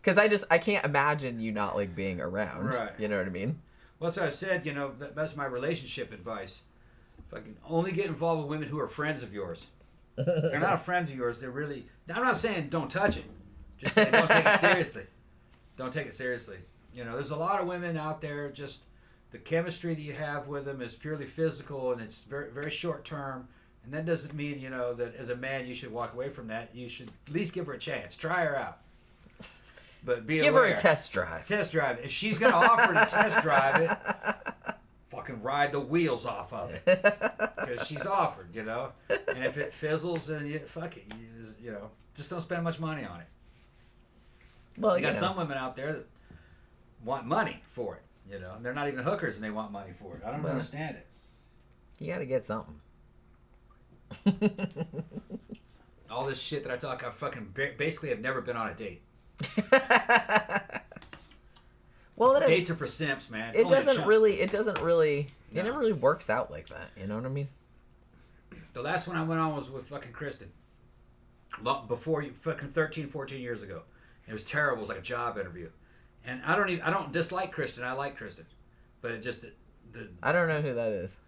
because I can't imagine you not like being around. Right. You know what I mean? well, that's what I said. You know, that's my relationship advice. Fucking only get involved with women who are friends of yours. They're not friends of yours. They're really. Now, I'm not saying don't touch it. Just saying don't take it seriously. Don't take it seriously. You know, there's a lot of women out there. Just the chemistry that you have with them is purely physical, and it's very, very short term. And that doesn't mean, you know, that as a man you should walk away from that. You should at least give her a chance. Try her out. But be Give aware. her a test drive. Test drive. If she's going to offer to test drive it, fucking ride the wheels off of it. Because she's offered, you know. And if it fizzles, then fuck it. You know, just don't spend much money on it. Well, You got some women out there that want money for it. You know, and they're not even hookers and they want money for it. I don't understand it. You got to get something. All this shit that I talk, I fucking basically have never been on a date. Well, dates are for simps, man. It doesn't really. It never really works out like that. You know what I mean? The last one I went on was with fucking Kristen. Before you, fucking 13, 14 years ago. It was terrible. It was like a job interview. And I don't dislike Kristen. I like Kristen. But it just, I don't know who that is.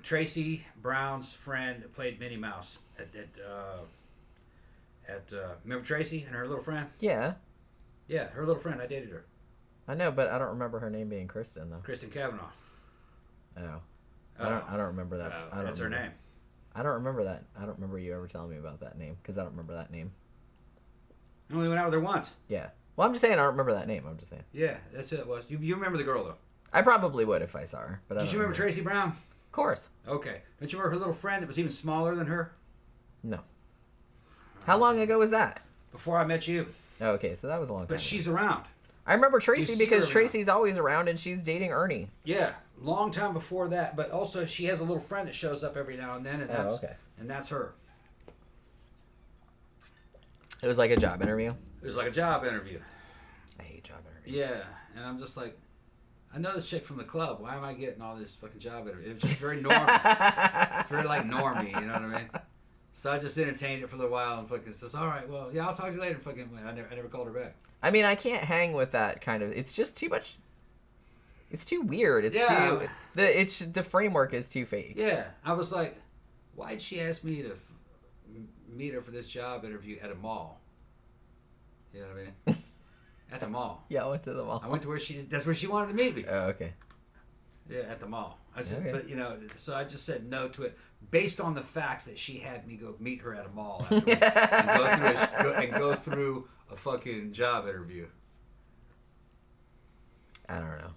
Tracy Brown's friend that played Minnie Mouse remember Tracy and her little friend? Yeah. Yeah, her little friend. I dated her. I know, but I don't remember her name being Kristen though. Kristen Cavanaugh. Oh. I don't remember that. That's her name. I don't remember that. I don't remember you ever telling me about that name because I don't remember that name. I only went out with her once. Yeah. Well, I'm just saying I don't remember that name. I'm just saying. Yeah, that's who it was. You remember the girl though? I probably would if I saw her, but I don't Did you remember Tracy Brown? Of course. Okay. Don't you remember her little friend that was even smaller than her? No. How long ago was that? Before I met you. Oh, okay, so that was a long time. But she's around. I remember Tracy because her Tracy's always around and she's dating Ernie. Yeah, long time before that. But also, she has a little friend that shows up every now and then, and that's her. It was like a job interview. It was like a job interview. I hate job interviews. Yeah, and I'm just like, I know this chick from the club. Why am I getting all this fucking job interview? It was just very normal, very like normie. You know what I mean? So I just entertained it for a little while and fucking says, all right, well, yeah, I'll talk to you later. Fucking, I never called her back. I mean, I can't hang with that kind of. It's just too much. It's too weird. It's too. The framework is too fake. Yeah, I was like, why'd she ask me to meet her for this job interview at a mall? You know what I mean? At the mall. Yeah, I went to the mall. I went to that's where she wanted to meet me. Oh, okay. Yeah, at the mall. Okay. But you know, so I just said no to it based on the fact that she had me go meet her at a mall afterwards and go through a fucking job interview. I don't know.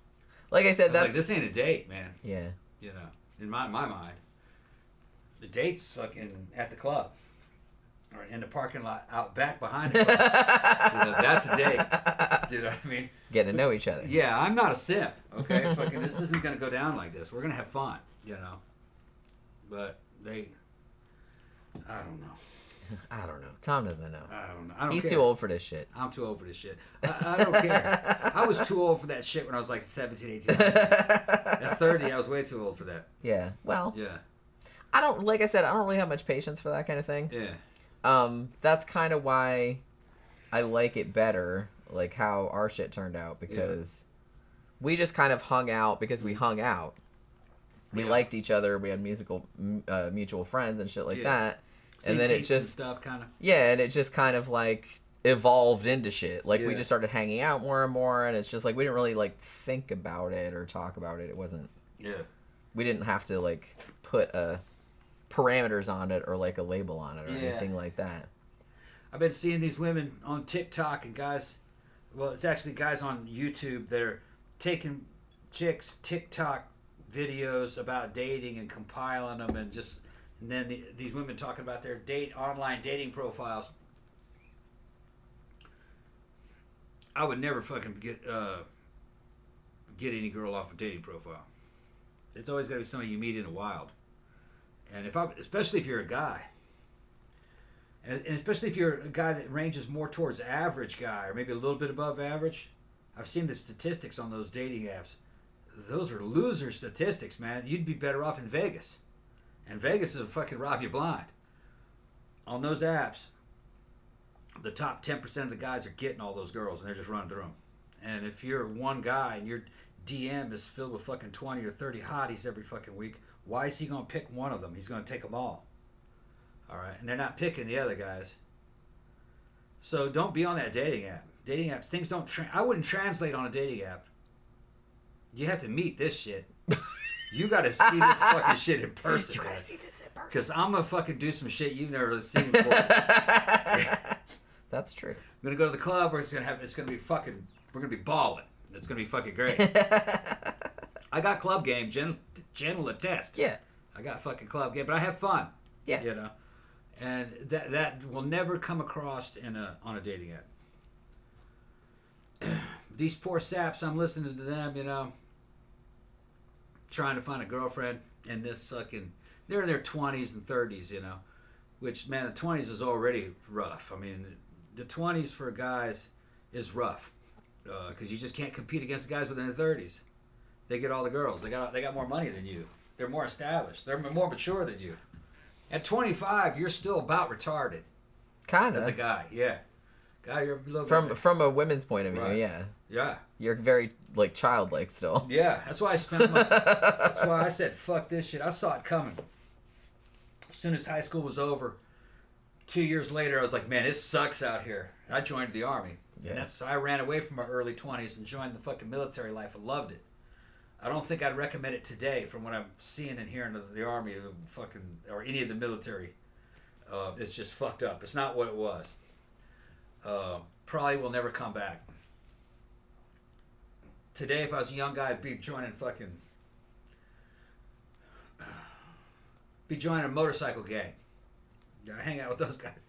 Like I said, that's like, this ain't a date, man. Yeah. You know, in my mind, the date's fucking at the club. Or in the parking lot out back behind the club. You know, that's a date. Do you know what I mean? Getting to know each other. Yeah, I'm not a simp, okay? Fucking, this isn't going to go down like this. We're going to have fun, you know? But I don't know. I don't know. Tom doesn't know. I don't know. I don't He's care. too old for this shit. I'm too old for this shit. I don't care. I was too old for that shit when I was like 17, 18. At 30, I was way too old for that. Yeah. Well. Yeah. Like I said, I don't really have much patience for that kind of thing. Yeah. That's kind of why I like it better, like how our shit turned out, because we just kind of hung out because we hung out. We liked each other. We had mutual friends and shit like that. Same and then it tastes just and stuff, kind of. Yeah, and it just kind of like evolved into shit. Like we Yeah. just started hanging out more and more, and it's just like we didn't really like think about it or talk about it. It wasn't. Yeah. We didn't have to like put parameters on it or like a label on it or anything like that. I've been seeing these women on TikTok and guys, well, it's actually guys on YouTube that are taking chicks' TikTok videos about dating and compiling them and then these women talking about their online dating profiles. I would never fucking get any girl off a dating profile. It's always got to be somebody you meet in the wild. And especially if you're a guy, and especially if you're a guy that ranges more towards average guy or maybe a little bit above average, I've seen the statistics on those dating apps. Those are loser statistics, man. You'd be better off in Vegas, and Vegas will fucking rob you blind. On those apps, the top 10% of the guys are getting all those girls, and they're just running through them. And if you're one guy and your DM is filled with fucking 20 or 30 hotties every fucking week, why is he going to pick one of them? He's going to take them all. All right? And they're not picking the other guys. So don't be on that dating app. Dating app, things don't... I wouldn't translate on a dating app. You have to meet this shit. You got to see this fucking shit in person. You got to see this in person. Because I'm going to fucking do some shit you've never seen before. That's true. I'm going to go to the club where it's going to be fucking... We're going to be balling. It's going to be fucking great. I got club game. Jen will attest. Yeah. I got fucking club game, but I have fun. Yeah. You know? And that will never come across on a dating app. these poor saps, I'm listening to them, you know, trying to find a girlfriend, and this fucking, they're in their 20s and 30s, you know, which, man, the 20s is already rough. I mean, the 20s for guys is rough, because you just can't compete against guys within their 30s. They get all the girls. They got more money than you. They're more established. They're more mature than you. At 25, you're still about retarded. Kind of. As a guy, yeah. Guy, you're a little from a women's point of view, Right. yeah. Yeah. You're very like childlike still. Yeah, that's why I spent that's why I said fuck this shit. I saw it coming. As soon as high school was over, 2 years later I was like, man, it sucks out here. I joined the army. Yeah. And I ran away from my early 20s and joined the fucking military life. I loved it. I don't think I'd recommend it today from what I'm seeing and hearing of the army or any of the military. It's just fucked up. It's not what it was. Probably will never come back. Today, if I was a young guy, I'd be joining a motorcycle gang. I hang out with those guys.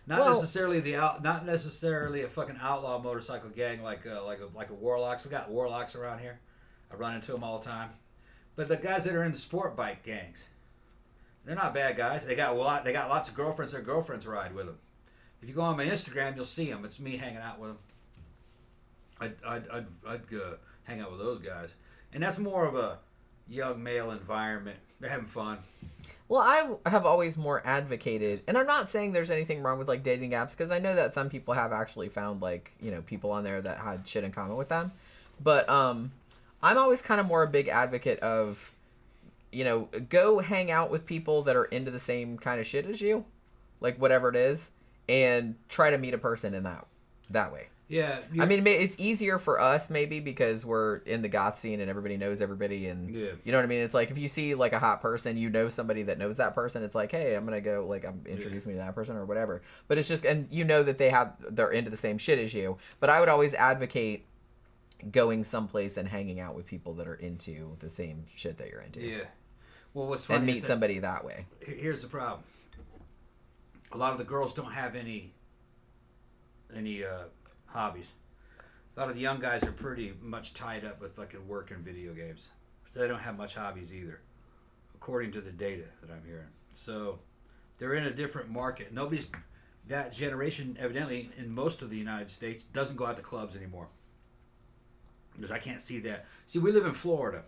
Not necessarily a fucking outlaw motorcycle gang like a Warlocks. We got Warlocks around here. I run into them all the time. But the guys that are in the sport bike gangs, they're not bad guys. They got lots of girlfriends. Their girlfriends ride with them. If you go on my Instagram, you'll see them. It's me hanging out with them. I'd hang out with those guys, and that's more of a young male environment. They're having fun. Well, I have always more advocated, and I'm not saying there's anything wrong with like dating apps, because I know that some people have actually found like, you know, people on there that had shit in common with them, but I'm always kind of more a big advocate of, you know, go hang out with people that are into the same kind of shit as you, like whatever it is, and try to meet a person in that way. Yeah. I mean, it's easier for us maybe because we're in the goth scene and everybody knows everybody, and Yeah. you know what I mean? It's like if you see like a hot person, you know somebody that knows that person, it's like, hey, I'm going to go, like, introduce me to that person or whatever. But it's just, and you know that they're into the same shit as you. But I would always advocate going someplace and hanging out with people that are into the same shit that you're into. Yeah. Well, what's funny And is meet that somebody that way. here's the problem. A lot of the girls don't have any hobbies. A lot of the young guys are pretty much tied up with fucking work and video games. So they don't have much hobbies either, according to the data that I'm hearing. So they're in a different market. That generation, evidently, in most of the United States, doesn't go out to clubs anymore. Because I can't see that. See, we live in Florida.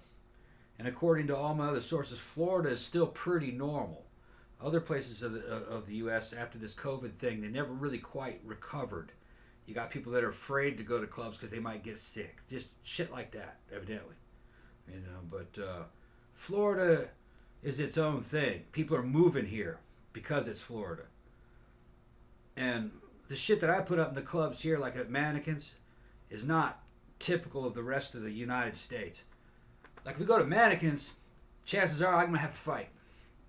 And according to all my other sources, Florida is still pretty normal. Other places of the U.S., after this COVID thing, they never really quite recovered. You got people that are afraid to go to clubs because they might get sick. Just shit like that, evidently. You know, but Florida is its own thing. People are moving here because it's Florida. And the shit that I put up in the clubs here, like at Mannequins, is not typical of the rest of the United States. Like, if we go to Mannequins, chances are I'm going to have to fight.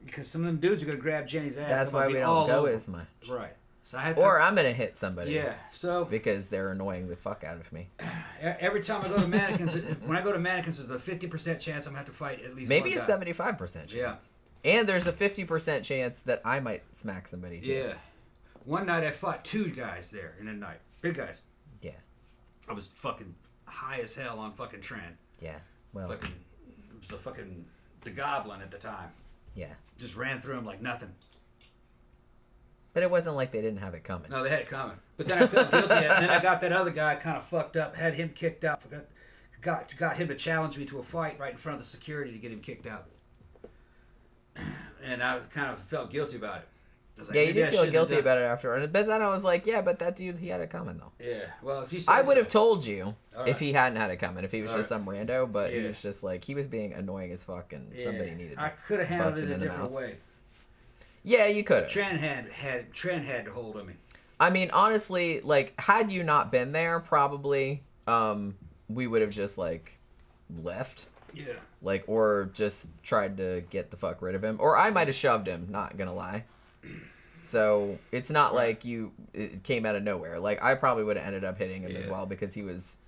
Because some of them dudes are going to grab Jenny's ass. That's why we don't go as much. Right. So I'm going to hit somebody. Yeah. So because they're annoying the fuck out of me. Every time I go to Mannequins, when I go to Mannequins, there's a 50% chance I'm going to have to fight at least maybe one a guy. 75% chance. Yeah. And there's a 50% chance that I might smack somebody too. Yeah. One night I fought 2 guys there in a night. Big guys. Yeah. I was fucking high as hell on fucking Tran. Yeah. Well. It was a fucking the Goblin at the time. Yeah. Just ran through him like nothing. But it wasn't like they didn't have it coming. No, they had it coming. But then I felt guilty. And then I got that other guy kind of fucked up, had him kicked out. Got him to challenge me to a fight right in front of the security to get him kicked out. And I kind of felt guilty about it. I was like, yeah, you maybe I did feel shouldn't have guilty done about it afterward. But then I was like, yeah, but that dude, he had it coming though. Yeah, well, if you say I would have so. told you All if right. he hadn't had it coming. If he was All just some rando, but he Yeah. was just like, he was being annoying as fuck and somebody needed I to could have handled bust it him a in the different mouth. way. Yeah, you could have. Tran had hold of me. I mean, honestly, like, had you not been there, probably, we would have just, like, left. Yeah. Like, or just tried to get the fuck rid of him. Or I might have shoved him, not gonna lie. So, it's not like it came out of nowhere. Like, I probably would have ended up hitting him as well because he was,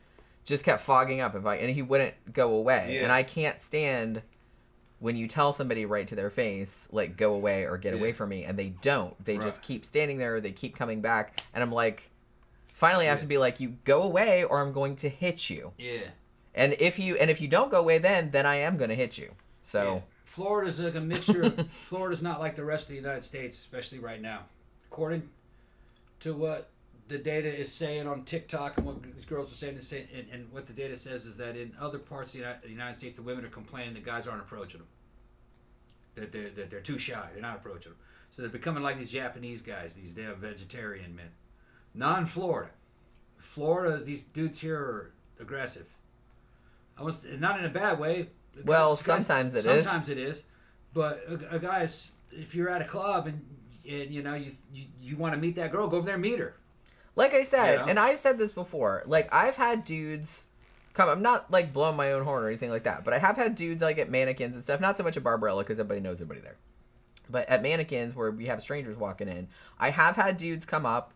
just kept fogging up and he wouldn't go away. Yeah. And I can't stand when you tell somebody right to their face, like, go away or get away from me, and they don't. They just keep standing there, they keep coming back, and I'm like, Finally, I have to be like, you go away, or I'm going to hit you. Yeah. And if you don't go away, then I am going to hit you. So. Yeah. Florida's like a mixture. Florida's not like the rest of the United States, especially right now. According to what the data is saying on TikTok and what these girls are saying, and what the data says is that in other parts of the United States, the women are complaining that guys aren't approaching them. That they're too shy. They're not approaching them. So they're becoming like these Japanese guys, these damn vegetarian men. Not in Florida. Florida, these dudes here are aggressive. Not in a bad way. Well, sometimes it is. Sometimes it is, but a guy's, if you're at a club and you know you want to meet that girl, go over there and meet her. Like I said, You know? and I've said this before, like I've had dudes come. I'm not like blowing my own horn or anything like that, but I have had dudes like at mannequins and stuff. Not so much at Barbarella because everybody knows everybody there, but at mannequins where we have strangers walking in, I have had dudes come up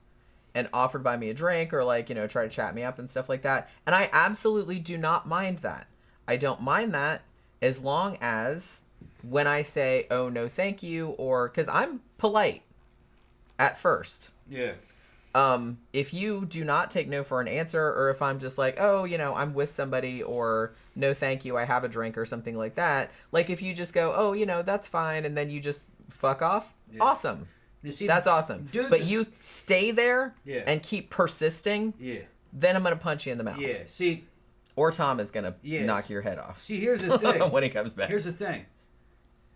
and offered buy me a drink or like try to chat me up and stuff like that, and I absolutely do not mind that. I don't mind that. As long as when I say, oh, no, thank you, or because I'm polite at first. Yeah. If you do not take no for an answer, or if I'm just like, oh, I'm with somebody, or no, thank you, I have a drink, or something like that. Like if you just go, oh, that's fine, and then you just fuck off, awesome. See, that's awesome. But you stay there and keep persisting, then I'm going to punch you in the mouth. Yeah, see... Or Tom is going to knock your head off. See, here's the thing. When he comes back. Here's the thing.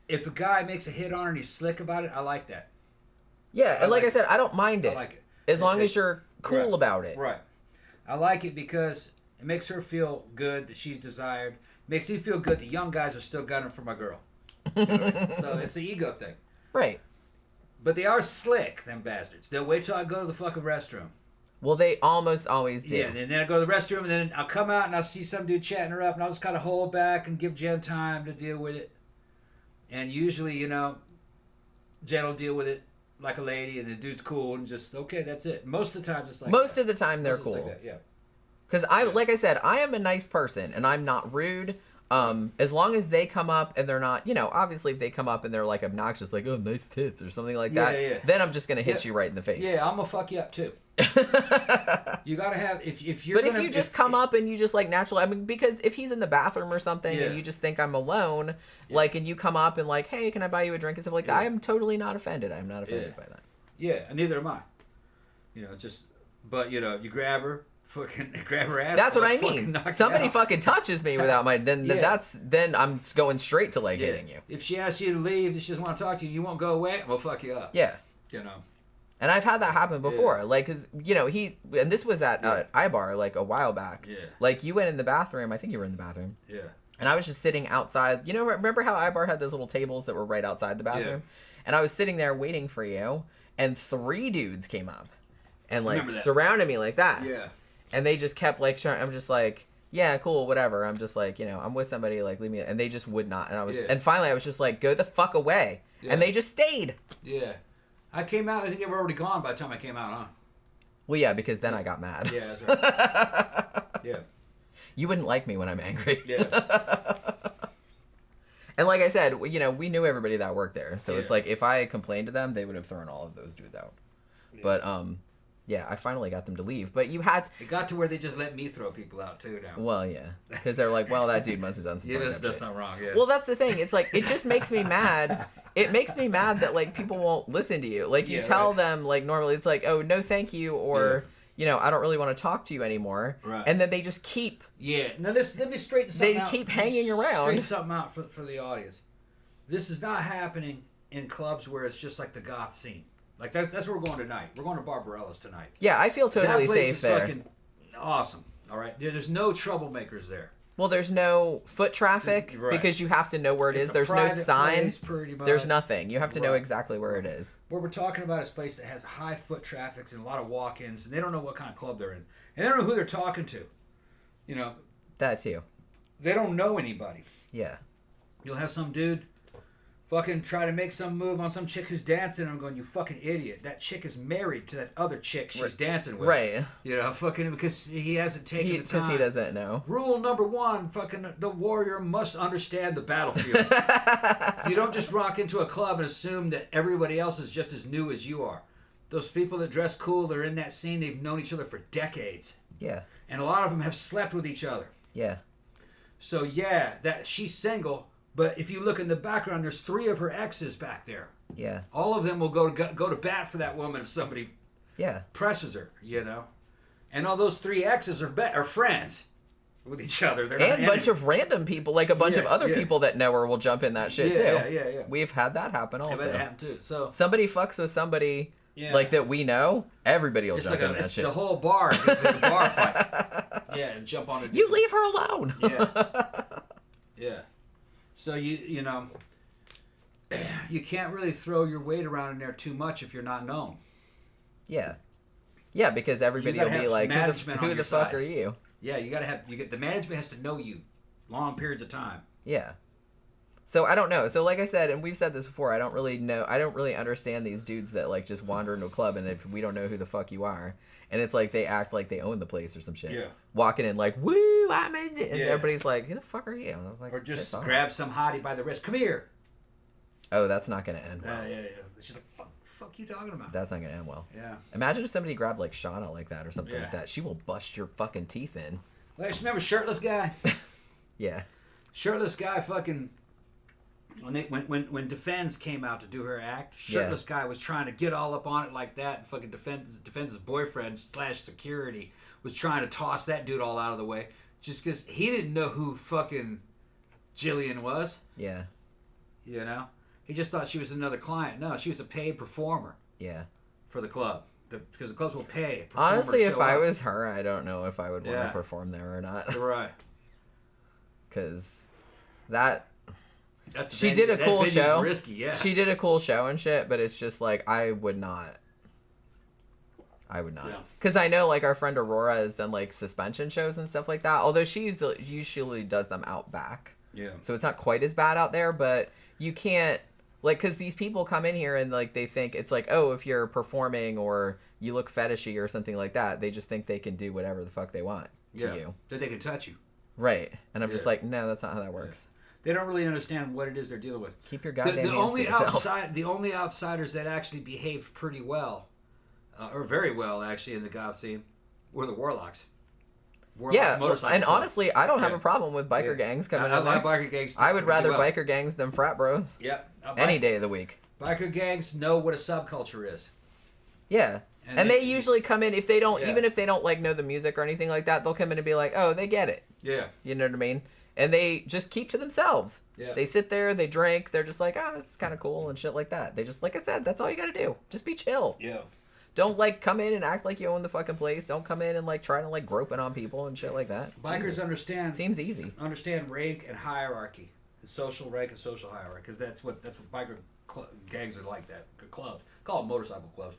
If a guy makes a hit on her and he's slick about it, I like that. Yeah, and like I said, I don't mind it. I like it. As long as you're cool about it. Right. I like it because it makes her feel good that she's desired. Makes me feel good that young guys are still gunning for my girl. So it's an ego thing. Right. But they are slick, them bastards. They'll wait till I go to the fucking restroom. Well, they almost always do. Yeah, and then I go to the restroom, and then I'll come out, and I'll see some dude chatting her up, and I'll just kind of hold back and give Jen time to deal with it. And usually, Jen will deal with it like a lady, and the dude's cool, and just, okay, that's it. Most of the time, just like Most of the time, they're cool. Like that, yeah. Because like I said, I am a nice person, and I'm not rude. As long as they come up and they're not, obviously if they come up and they're like obnoxious, like, oh, nice tits or something like that, then I'm just going to hit you right in the face. Yeah, I'm going to fuck you up too. You got to have, if you're But if you just come up and you just like naturally, because if he's in the bathroom or something and you just think I'm alone, like, and you come up and like, hey, can I buy you a drink and stuff like that, I am totally not offended. I'm not offended by that. Yeah, and neither am I. But you grab her. Fucking grab her ass. That's what I mean. Somebody fucking touches me without my then I'm going straight to like hitting you. If she asks you to leave, if she doesn't want to talk to you, you won't go away, I'm gonna fuck you up. Yeah. And I've had that happen before. Like, cause and this was at Ibar like a while back. Yeah. Like you went in the bathroom. I think you were in the bathroom. Yeah. And I was just sitting outside. Remember how Ibar had those little tables that were right outside the bathroom? Yeah. And I was sitting there waiting for you, and 3 dudes came up and like surrounded me like that. Yeah. And they just kept like, I'm just like, yeah, cool, whatever. I'm just like, I'm with somebody, like, leave me. And they just would not. And and finally I was just like, go the fuck away. Yeah. And they just stayed. Yeah. I came out, I think they were already gone by the time I came out, huh? Well, yeah, because then I got mad. Yeah, that's right. Yeah. You wouldn't like me when I'm angry. Yeah. And like I said, we knew everybody that worked there. So it's like, if I complained to them, they would have thrown all of those dudes out. Yeah. But, yeah, I finally got them to leave. But you had... It got to where they just let me throw people out, too, now. Well, yeah. Because they're like, well, that dude must have done some fucked up shit. Done something wrong, yeah. Well, that's the thing. It's like, it just makes me mad. It makes me mad that, like, people won't listen to you. Like, you tell them, like, normally it's like, oh, no, thank you, or, I don't really want to talk to you anymore. Right. And then they just keep... Yeah. Now, let me straighten something out. They keep hanging around. Straighten something out for the audience. This is not happening in clubs where it's just like the goth scene. Like, that's where we're going tonight. We're going to Barbarella's tonight. Yeah, I feel totally safe there. That place is fucking awesome, all right? There's no troublemakers there. Well, there's no foot traffic because you have to know where it is. There's no sign. There's nothing. You have to know exactly where it is. What we're talking about is a place that has high foot traffic and a lot of walk-ins, and they don't know what kind of club they're in. And they don't know who they're talking to. That too. They don't know anybody. Yeah. You'll have some dude fucking try to make some move on some chick who's dancing, and I'm going, you fucking idiot. That chick is married to that other chick she's dancing with. Right. Fucking because he hasn't taken the time. Because he doesn't know. Rule number 1, fucking the warrior must understand the battlefield. You don't just rock into a club and assume that everybody else is just as new as you are. those people that dress cool, they're in that scene, they've known each other for decades. Yeah. And a lot of them have slept with each other. Yeah. So yeah, that she's single, but if you look in the background, there's 3 of her exes back there. Yeah. All of them will go to bat for that woman if somebody presses her, you know. And all those 3 exes are friends with each other. They're not and a bunch of random people, like a bunch of other people that know her will jump in that shit too. Yeah. We've had that happen also. That happened too. So somebody fucks with somebody like that we know, everybody will jump in that shit. It's the whole bar, the bar fight. Yeah, and jump on it. You leave her alone. Yeah. So you know, you can't really throw your weight around in there too much if you're not known. Yeah. Yeah, because everybody will be like, who the fuck are you? Yeah, the management has to know you long periods of time. Yeah. So I don't know. So like I said, and we've said this before, I don't really understand these dudes that like just wander into a club and if we don't know who the fuck you are. And it's like they act like they own the place or some shit. Yeah. Walking in like, woo, I'm in it. And everybody's like, who the fuck are you? And I was like, or just grab some hottie by the wrist. Come here. Oh, that's not going to end well. Yeah. She's like, fuck you talking about? That's not going to end well. Yeah. Imagine if somebody grabbed like Shauna like that or something like that. She will bust your fucking teeth in. Well, just remember shirtless guy? Yeah. Shirtless guy fucking... When Defense came out to do her act, shirtless guy was trying to get all up on it like that, and fucking Defense's boyfriend / security was trying to toss that dude all out of the way just because he didn't know who fucking Jillian was. Yeah. You know? He just thought she was another client. No, she was a paid performer. Yeah. For the club. Because the clubs will pay. Honestly, if I was her, I don't know if I would want to perform there or not. You're right. Because she did a cool show. Risky, yeah. She did a cool show and shit, but it's just like I would not. Because I know like our friend Aurora has done like suspension shows and stuff like that. Although she usually does them out back. Yeah. So it's not quite as bad out there, but you can't like because these people come in here and like they think it's like, oh, if you're performing or you look fetishy or something like that, they just think they can do whatever the fuck they want to you. That they can touch you. Right. And I'm just like, no, that's not how that works. They don't really understand what it is they're dealing with. Keep your goddamn hands to yourself. The only outsiders that actually behaved pretty well, or very well actually in the goth scene, were the Warlocks. And honestly, I don't have a problem with biker gangs coming in there. I like biker gangs. I would rather biker gangs than frat bros. Yep. Any day of the week. Biker gangs know what a subculture is. Yeah. And they usually come in if they don't, even if they don't like know the music or anything like that, they'll come in and be like, oh, they get it. Yeah. You know what I mean? And they just keep to themselves. Yeah. They sit there, they drink, they're just like, oh, this is kind of cool and shit like that. They just, like I said, that's all you got to do. Just be chill. Yeah. Don't, like, come in and act like you own the fucking place. Don't come in and, like, try to, like, groping on people and shit like that. Bikers understand. Seems easy. Understand rank and hierarchy. And social rank and social hierarchy. Because that's what biker gangs are like that. Clubs. Call them motorcycle clubs.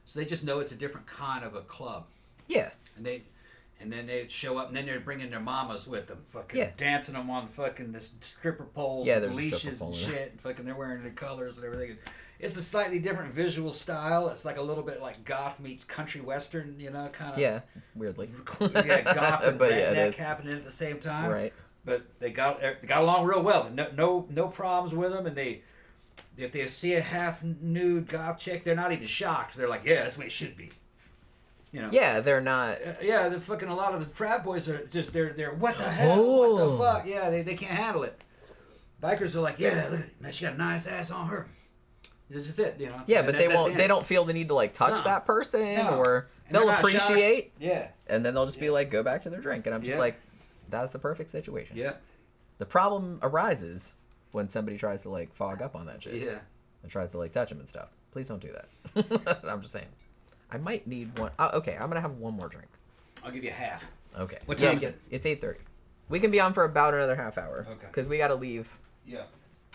So they just know it's a different kind of a club. Yeah. And then they show up, and then they're bringing their mamas with them, fucking dancing them on fucking the stripper poles, and leashes and shit. And fucking, they're wearing their colors and everything. It's a slightly different visual style. It's like a little bit like goth meets country western, you know, kind of. Yeah, weirdly. Goth and redneck happening at the same time. Right. But they got along real well. No problems with them, and if they see a half nude goth chick, they're not even shocked. They're like, yeah, that's what it should be. You know. Yeah, they're not. Yeah, the fucking a lot of the frat boys are just they're what the hell, what the fuck? Yeah, they can't handle it. Bikers are like, yeah, look at it, man, she got a nice ass on her. This is it, you know. Yeah, but they don't feel the need to like touch that person or they'll appreciate. Yeah. And then they'll just be like, go back to their drink, and I'm just like, that's a perfect situation. Yeah. The problem arises when somebody tries to like fog up on that shit. Yeah. And tries to like touch them and stuff. Please don't do that. I'm just saying. I might need one. Okay, I'm gonna have one more drink. I'll give you half. Okay. What time is it? It's 8:30. We can be on for about another half hour. Okay. Because we gotta leave. Yeah.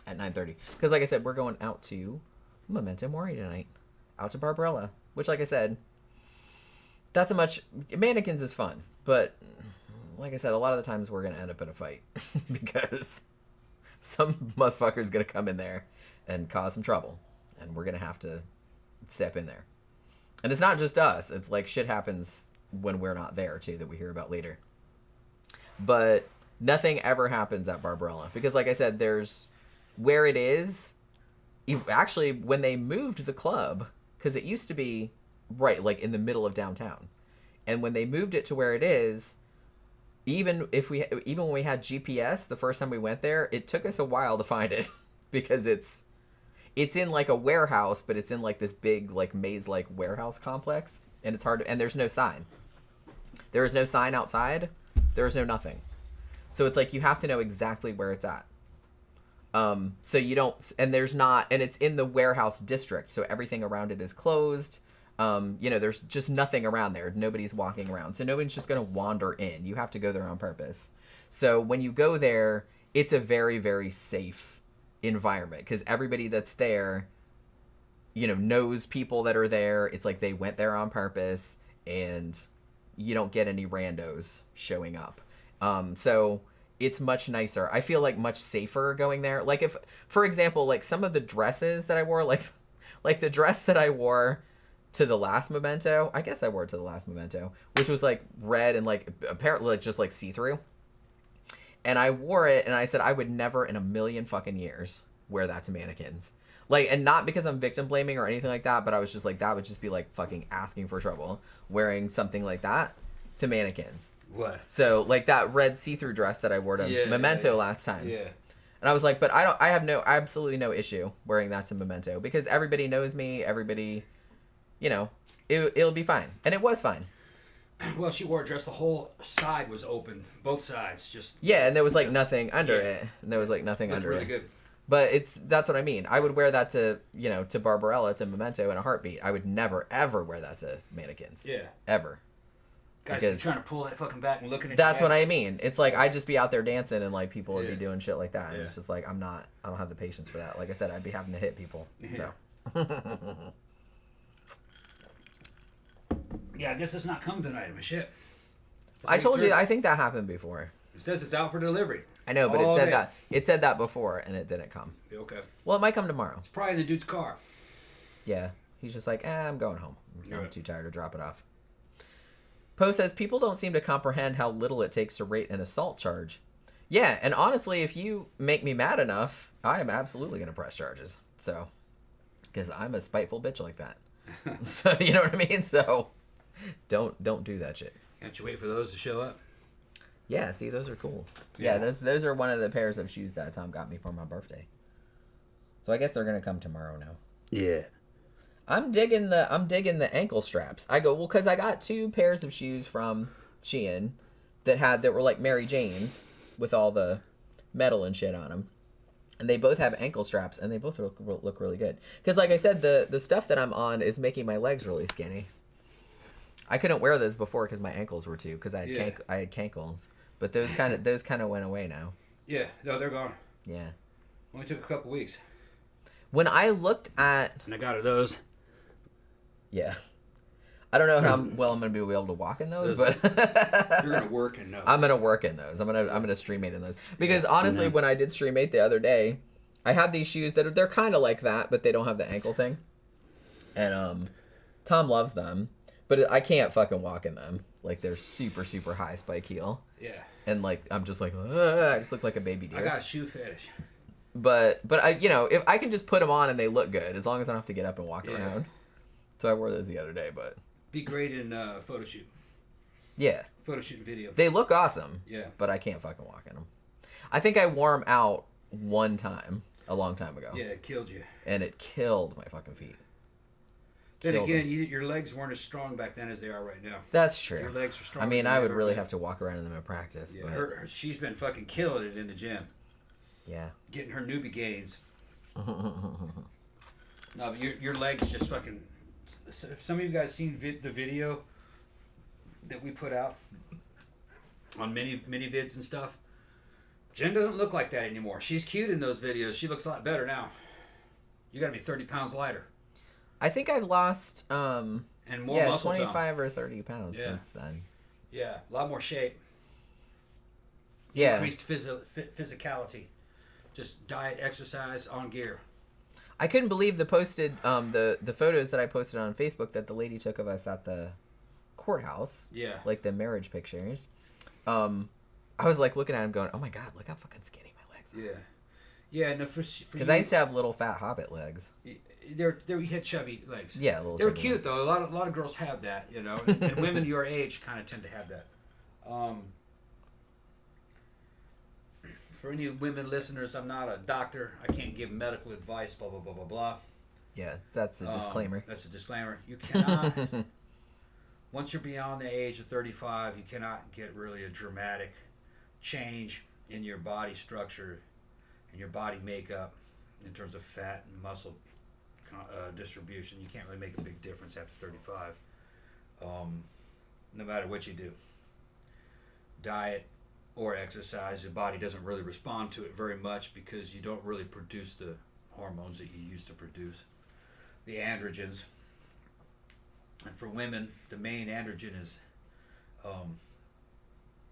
At 9:30. Because like I said, we're going out to Memento Mori tonight. Out to Barbarella. Which, like I said, that's mannequins is fun, but like I said, a lot of the times we're gonna end up in a fight because some motherfucker's gonna come in there and cause some trouble, and we're gonna have to step in there. And it's not just us. It's like shit happens when we're not there, too, that we hear about later. But nothing ever happens at Barbarella. Because, like I said, there's... Where it is... Actually, when they moved the club, because it used to be right like in the middle of downtown, and when they moved it to where it is, even when we had GPS the first time we went there, it took us a while to find it because it's in like a warehouse, but it's in like this big like maze like warehouse complex, and it's hard to, and there's no sign. There is no sign outside. There is no nothing. So it's like you have to know exactly where it's at. So you don't, and there's not, and it's in the warehouse district, so everything around it is closed. There's just nothing around there. Nobody's walking around. So nobody's just going to wander in. You have to go there on purpose. So when you go there, it's a very, very safe environment because everybody that's there, knows people that are there. It's like they went there on purpose, and you don't get any randos showing up. So it's much nicer. I feel like much safer going there. Like if, for example, like some of the dresses that I wore, like the dress that I wore to the last Memento, I guess I wore it to the last Memento, which was like red and like apparently like just like see-through. And I wore it and I said I would never in a million fucking years wear that to mannequins. Like, and not because I'm victim blaming or anything like that, but I was just like, that would just be like fucking asking for trouble wearing something like that to mannequins. What? So like that red see-through dress that I wore to Memento last time. Yeah. And I was like, but I have absolutely no issue wearing that to Memento because everybody knows me. Everybody, it'll be fine. And it was fine. Well, she wore a dress. The whole side was open. Both sides. And there was like nothing under it. And there was like nothing under really it. Good. But that's what I mean. I would wear that to, to Barbarella, to Memento in a heartbeat. I would never, ever wear that to mannequins. Yeah. Ever. Guys be trying to pull that fucking back and looking at that's what I mean. It's like I'd just be out there dancing and like people would be doing shit like that. And Yeah. it's just like I don't have the patience for that. Like I said, I'd be having to hit people. Yeah. So Yeah, I guess it's not coming tonight. I mean, shit. I told you I think that happened before. It says it's out for delivery. I know, but it said that before and it didn't come. Okay. Well, it might come tomorrow. It's probably in the dude's car. Yeah. He's just like, I'm going home. I'm Right. too tired to drop it off. Poe says, people don't seem to comprehend how little it takes to rate an assault charge. Yeah, and honestly, if you make me mad enough, I am absolutely going to press charges. So, because I'm a spiteful bitch like that. So, you know what I mean? So, don't do that shit. Can't you wait for those to show up? Yeah, see, those are cool. Yeah. Yeah, those are one of the pairs of shoes that Tom got me for my birthday. So I guess they're going to come tomorrow now. Yeah. I'm digging the ankle straps. I go, well, because I got 2 pairs of shoes from Shein that were like Mary Jane's with all the metal and shit on them. And they both have ankle straps, and they both look really good. Because like I said, the stuff that I'm on is making my legs really skinny. I couldn't wear those before because my ankles were too, because I had cankles. But those kind of went away now. Yeah, no, they're gone. Yeah. Only took a couple weeks. When I looked at... And I got her those. Yeah. I don't know how well I'm going to be able to walk in those, but... You're going to work in those. I'm going to work in those. I'm going to stream 8 in those. Because honestly, when I did stream 8 the other day, I have these shoes that they're kind of like that, but they don't have the ankle thing. And Tom loves them, but I can't fucking walk in them. Like, they're super, super high spike heel. Yeah. And, like, I'm just like, I just look like a baby deer. I got a shoe fetish. But I, if I can just put them on and they look good, as long as I don't have to get up and walk around. So I wore those the other day, but... Be great in photo shoot. Yeah. Photo shoot and video. They look awesome. Yeah. But I can't fucking walk in them. I think I wore them out one time, a long time ago. Yeah, it killed you. And it killed my fucking feet. Then again, your legs weren't as strong back then as they are right now. That's true. Your legs are strong. I mean, I would really have to walk around in them in practice. Yeah, but... she's been fucking killing it in the gym. Yeah. Getting her newbie gains. No, but your legs just fucking... If some of you guys seen the video that we put out on mini vids and stuff, Jen doesn't look like that anymore. She's cute in those videos. She looks a lot better now. You got to be 30 pounds lighter. I think I've lost and more muscle 25 or 30 pounds since then. Yeah, a lot more shape. Yeah. Increased physicality. Just diet, exercise, on gear. I couldn't believe the photos that I posted on Facebook that the lady took of us at the courthouse. Yeah. Like the marriage pictures. I was like looking at him going, oh my God, look how fucking skinny my legs are. Yeah. Yeah, no, because I used to have little fat hobbit legs. you had chubby legs. Yeah, a little. They were chubby cute legs. though. A lot of girls have that, you know, and women your age kind of tend to have that. For any women listeners, I'm not a doctor. I can't give medical advice. Blah blah blah blah blah. Yeah, that's a disclaimer. That's a disclaimer. You cannot. Once you're beyond the age of 35, you cannot get really a dramatic change in your body structure and your body makeup in terms of fat and muscle distribution. You can't really make a big difference after 35, no matter what you do. Diet or exercise, your body doesn't really respond to it very much because you don't really produce the hormones that you used to produce, the androgens. And for women, the main androgen is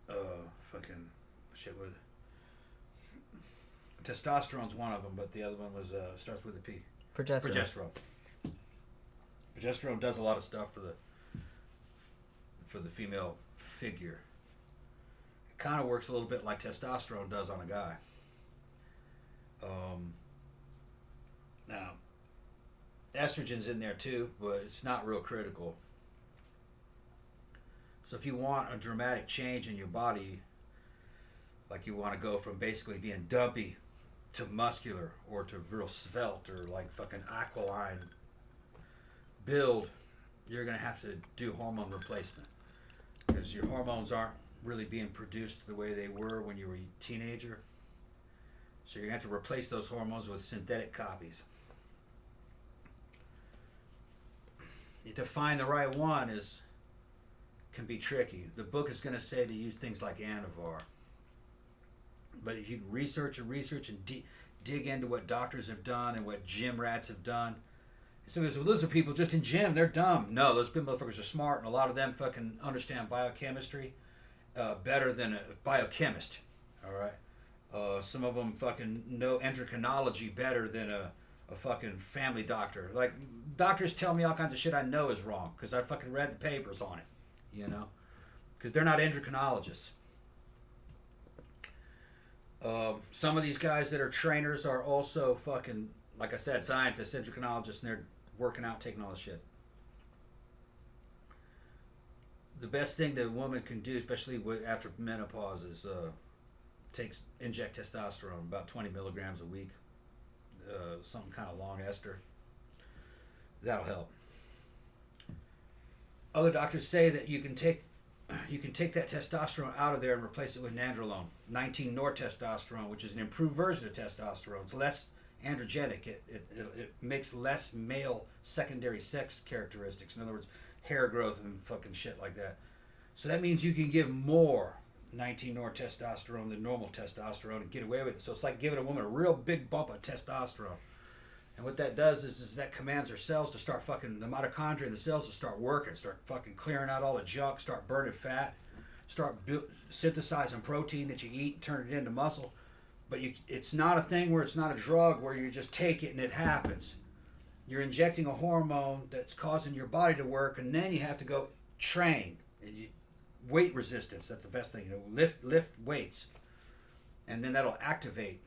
fucking shit with testosterone's one of them, but the other one was starts with a P. Progesterone. Progesterone does a lot of stuff for the female figure. It kind of works a little bit like testosterone does on a guy. Now, estrogen's in there too, but it's not real critical. So if you want a dramatic change in your body, like you want to go from basically being dumpy to muscular or to real svelte or like fucking aquiline build, you're going to have to do hormone replacement because your hormones aren't really being produced the way they were when you were a teenager. So you're going to have to replace those hormones with synthetic copies. To find the right one can be tricky. The book is going to say to use things like Anavar. But if you can research and dig into what doctors have done and what gym rats have done. So those are people just in gym, they're dumb. No, those motherfuckers are smart, and a lot of them fucking understand biochemistry better than a biochemist. All right? Some of them fucking know endocrinology better than a fucking family doctor. Like, doctors tell me all kinds of shit I know is wrong because I fucking read the papers on it, you know? Because they're not endocrinologists. Some of these guys that are trainers are also fucking, like I said, scientists, endocrinologists, and they're working out, taking all this shit. The best thing that a woman can do, especially after menopause, is inject testosterone, about 20 milligrams a week. Something kind of long ester. That'll help. Other doctors say that you can take that testosterone out of there and replace it with nandrolone, 19-nortestosterone, which is an improved version of testosterone. It's less androgenic. It makes less male secondary sex characteristics. In other words, hair growth and fucking shit like that. So that means you can give more 19-nortestosterone than normal testosterone and get away with it. So it's like giving a woman a real big bump of testosterone. And what that does is that commands her cells to start fucking, the mitochondria in the cells to start working, start fucking clearing out all the junk, start burning fat, start synthesizing protein that you eat, turn it into muscle. But it's not a thing where it's not a drug where you just take it and it happens. You're injecting a hormone that's causing your body to work, and then you have to go train. Weight resistance, that's the best thing. Lift weights. And then that'll activate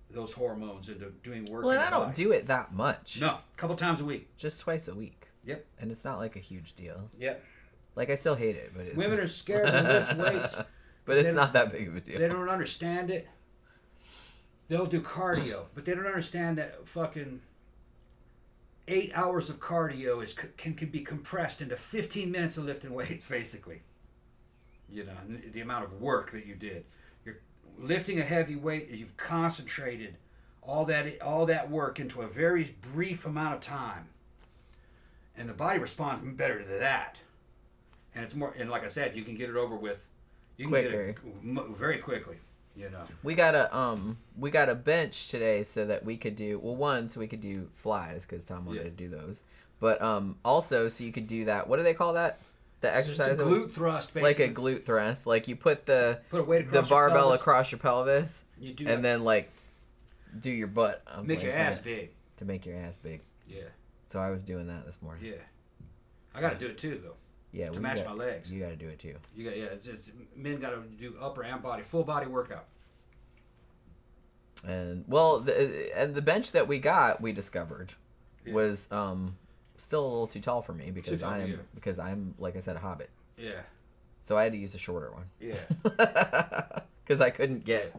those hormones into doing work. Well, and I don't do it that much. No, a couple times a week. Just twice a week. Yep. And it's not like a huge deal. Yep. Like, I still hate it, but it's... Women are scared to lift weights. But it's not that big of a deal. They don't understand it. They'll do cardio, but they don't understand that fucking 8 hours of cardio can be compressed into 15 minutes of lifting weights, basically. You know, the amount of work that you did. You're lifting a heavy weight, you've concentrated all that work into a very brief amount of time. And the body responds better to that. And it's more, and like I said, you can get it over with. You can Quicker. get it very quickly. You know. We got a bench today so that we could do, well, one, so we could do flies because Tom wanted to do those, but also so you could do that. What do they call that? The exercise. It's a glute thrust, basically. Like a glute thrust. Like you put the weight across the barbell your pelvis. across your pelvis, You do and then like do your butt. make your ass that big. to make your ass big. Yeah. So I was doing that this morning. Yeah. I got to do it too, though. Yeah. To match my legs. You got to do it too. It's men got to do upper and body, full body workout. And well, the bench that we got, we discovered, was still a little too tall for me because I'm like I said, a hobbit. Yeah. So I had to use a shorter one. Yeah. Because I couldn't get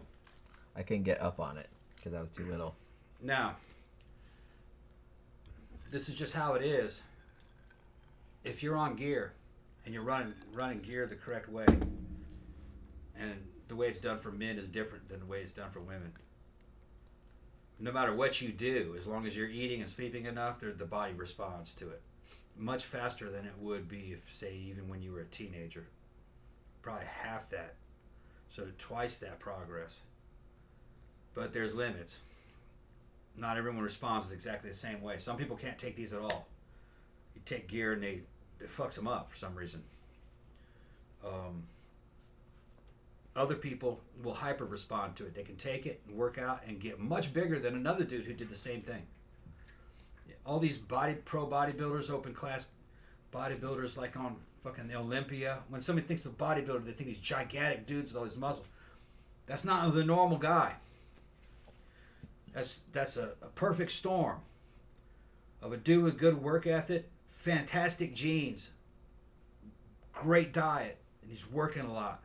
up on it because I was too little. Now, this is just how it is. If you're on gear and you're running gear the correct way, and the way it's done for men is different than the way it's done for women. No matter what you do, as long as you're eating and sleeping enough, the body responds to it much faster than it would be if, say, even when you were a teenager. Probably half that, so twice that progress. But there's limits. Not everyone responds exactly the same way. Some people can't take these at all. You take gear and it fucks them up for some reason. Other people will hyper respond to it. They can take it and work out and get much bigger than another dude who did the same thing. All these pro bodybuilders, open class bodybuilders like on fucking Olympia. When somebody thinks of bodybuilder, they think these gigantic dudes with all this muscle. That's not the normal guy. That's a perfect storm of a dude with good work ethic, fantastic genes, great diet, and he's working a lot.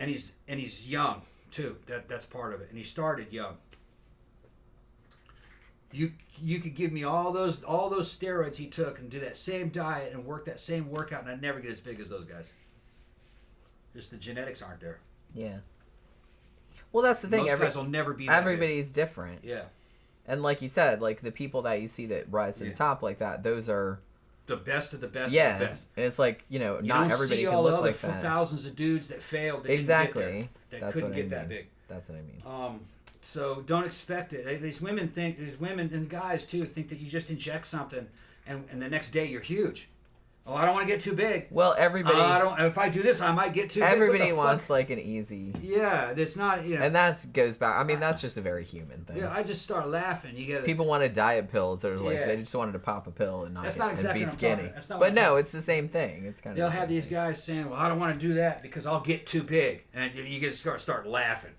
And he's young too. That's part of it. And he started young. You could give me all those steroids he took and do that same diet and work that same workout, and I'd never get as big as those guys. Just the genetics aren't there. Yeah. Well, that's the thing. Most guys will never be that everybody's big. different. Yeah. And like you said, like the people that you see that rise to the top like that, those are the best of the best. Yeah, of the best. And it's like not everybody can look like that. Thousands of dudes that failed. That exactly. That couldn't get that big. That's what I mean. So don't expect it. These women and guys too think that you just inject something and the next day you're huge. Oh, I don't want to get too big. Well, everybody. If I do this, I might get too big. Everybody wants like an easy. Yeah, it's not. And that goes back. I mean, that's just a very human thing. Yeah, I just start laughing. People wanted diet pills. They're like they just wanted to pop a pill and not exactly be skinny. But no, it's the same thing. It's kind of. They'll have these guys saying, "Well, I don't want to do that because I'll get too big," and you just start laughing.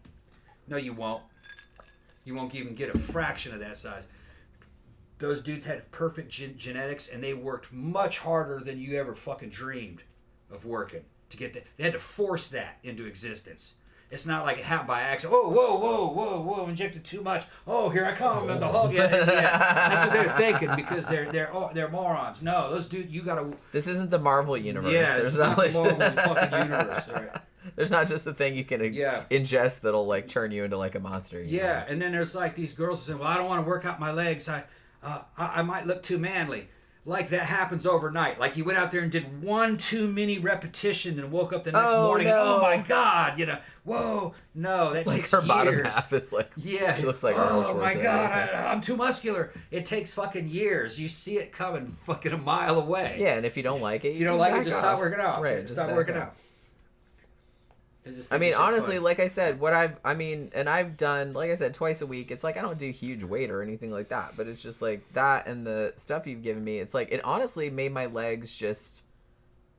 No, you won't. You won't even get a fraction of that size. Those dudes had perfect genetics, and they worked much harder than you ever fucking dreamed of working to get that. They had to force that into existence. It's not like it happened by accident. Oh, whoa! Injected too much. Oh, here I come, and the hug. Yeah. That's what they're thinking because they're morons. No, those dudes, you gotta. This isn't the Marvel universe. Yeah, it's not the Marvel fucking universe. Right? There's not just a thing you can ingest that'll like turn you into like a monster. Yeah, and then there's like these girls who say, "Well, I don't want to work out my legs. I might look too manly." Like that happens overnight. Like you went out there and did one too many repetition and woke up the next morning. No. And, oh my God! Whoa, no, that like takes her years. Bottom half is like she looks like oh my God, I'm too muscular. It takes fucking years. You see it coming fucking a mile away. Yeah, and if you don't like it, you don't like it, just stop working out. Right, just stop working out. I mean, honestly, like I said, I've done, like I said, twice a week. It's like I don't do huge weight or anything like that, but it's just like that and the stuff you've given me. It's like it honestly made my legs just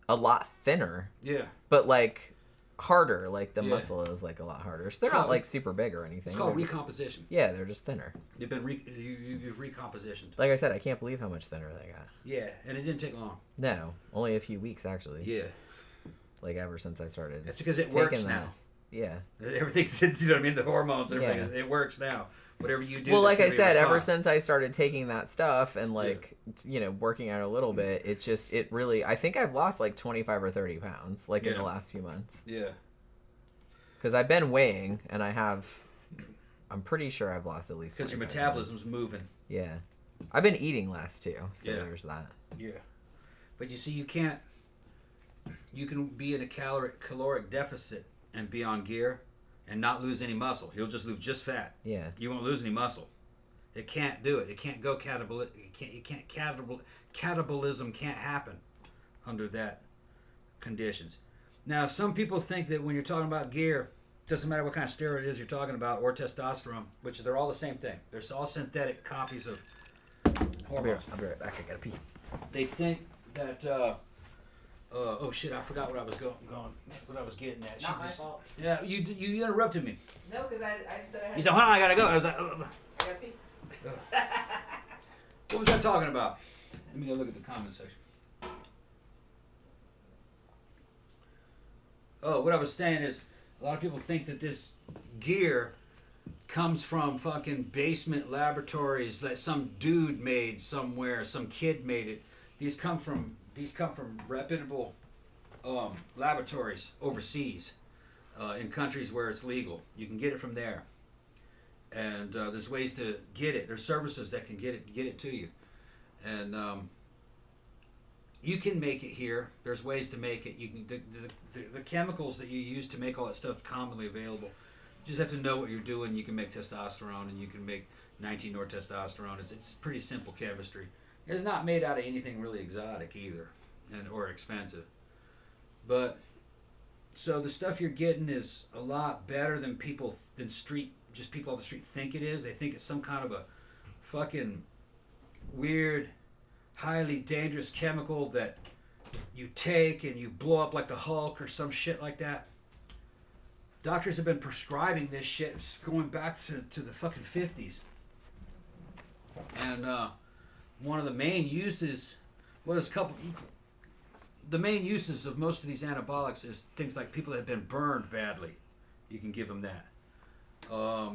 a lot thinner. Yeah. But like harder, like the muscle is like a lot harder. So they're not like super big or anything. It's called recomposition. Yeah, they're just thinner. You've recompositioned. Like I said, I can't believe how much thinner they got. Yeah, and it didn't take long. No, only a few weeks actually. Yeah. Like ever since I started. That's because it works now. Yeah. Everything's, you know what I mean? The hormones and everything. Yeah. It works now. Whatever you do. Well, like I said, ever since I started taking that stuff and working out a little bit, it's just, it really, I think I've lost like 25 or 30 pounds in the last few months. Yeah. Because I've been weighing and I'm pretty sure I've lost at least 25 because your metabolism's moving. Yeah. I've been eating less too. So there's that. Yeah. But you see, you can be in a caloric deficit and be on gear and not lose any muscle. You'll just lose just fat. Yeah. You won't lose any muscle. It can't do it. It can't go catabolism can't happen under that conditions. Now, some people think that when you're talking about gear, doesn't matter what kind of steroid it is you're talking about or testosterone, which they're all the same thing. They're all synthetic copies of hormones. I'll be right back. I gotta pee. They think that Oh shit! I forgot what I was what I was getting at. Not my fault. Yeah, you interrupted me. No, because I just said I had. You said, "Hold on, I gotta go." I was like, I gotta pee. "What was I talking about?" Let me go look at the comment section. Oh, what I was saying is, a lot of people think that this gear comes from fucking basement laboratories that some dude made somewhere, some kid made it. These come from reputable laboratories overseas, in countries where it's legal. You can get it from there, and there's ways to get it. There's services that can get it to you, and you can make it here. There's ways to make it. You can the chemicals that you use to make all that stuff commonly available. You just have to know what you're doing. You can make testosterone, and you can make 19-nortestosterone. It's pretty simple chemistry. It's not made out of anything really exotic either, or expensive. But so the stuff you're getting is a lot better than people off the street think it is. They think it's some kind of a fucking weird, highly dangerous chemical that you take and you blow up like the Hulk or some shit like that. Doctors have been prescribing this shit going back to the fucking 50s. And one of the main uses, the main uses of most of these anabolics is things like people that have been burned badly. You can give them that.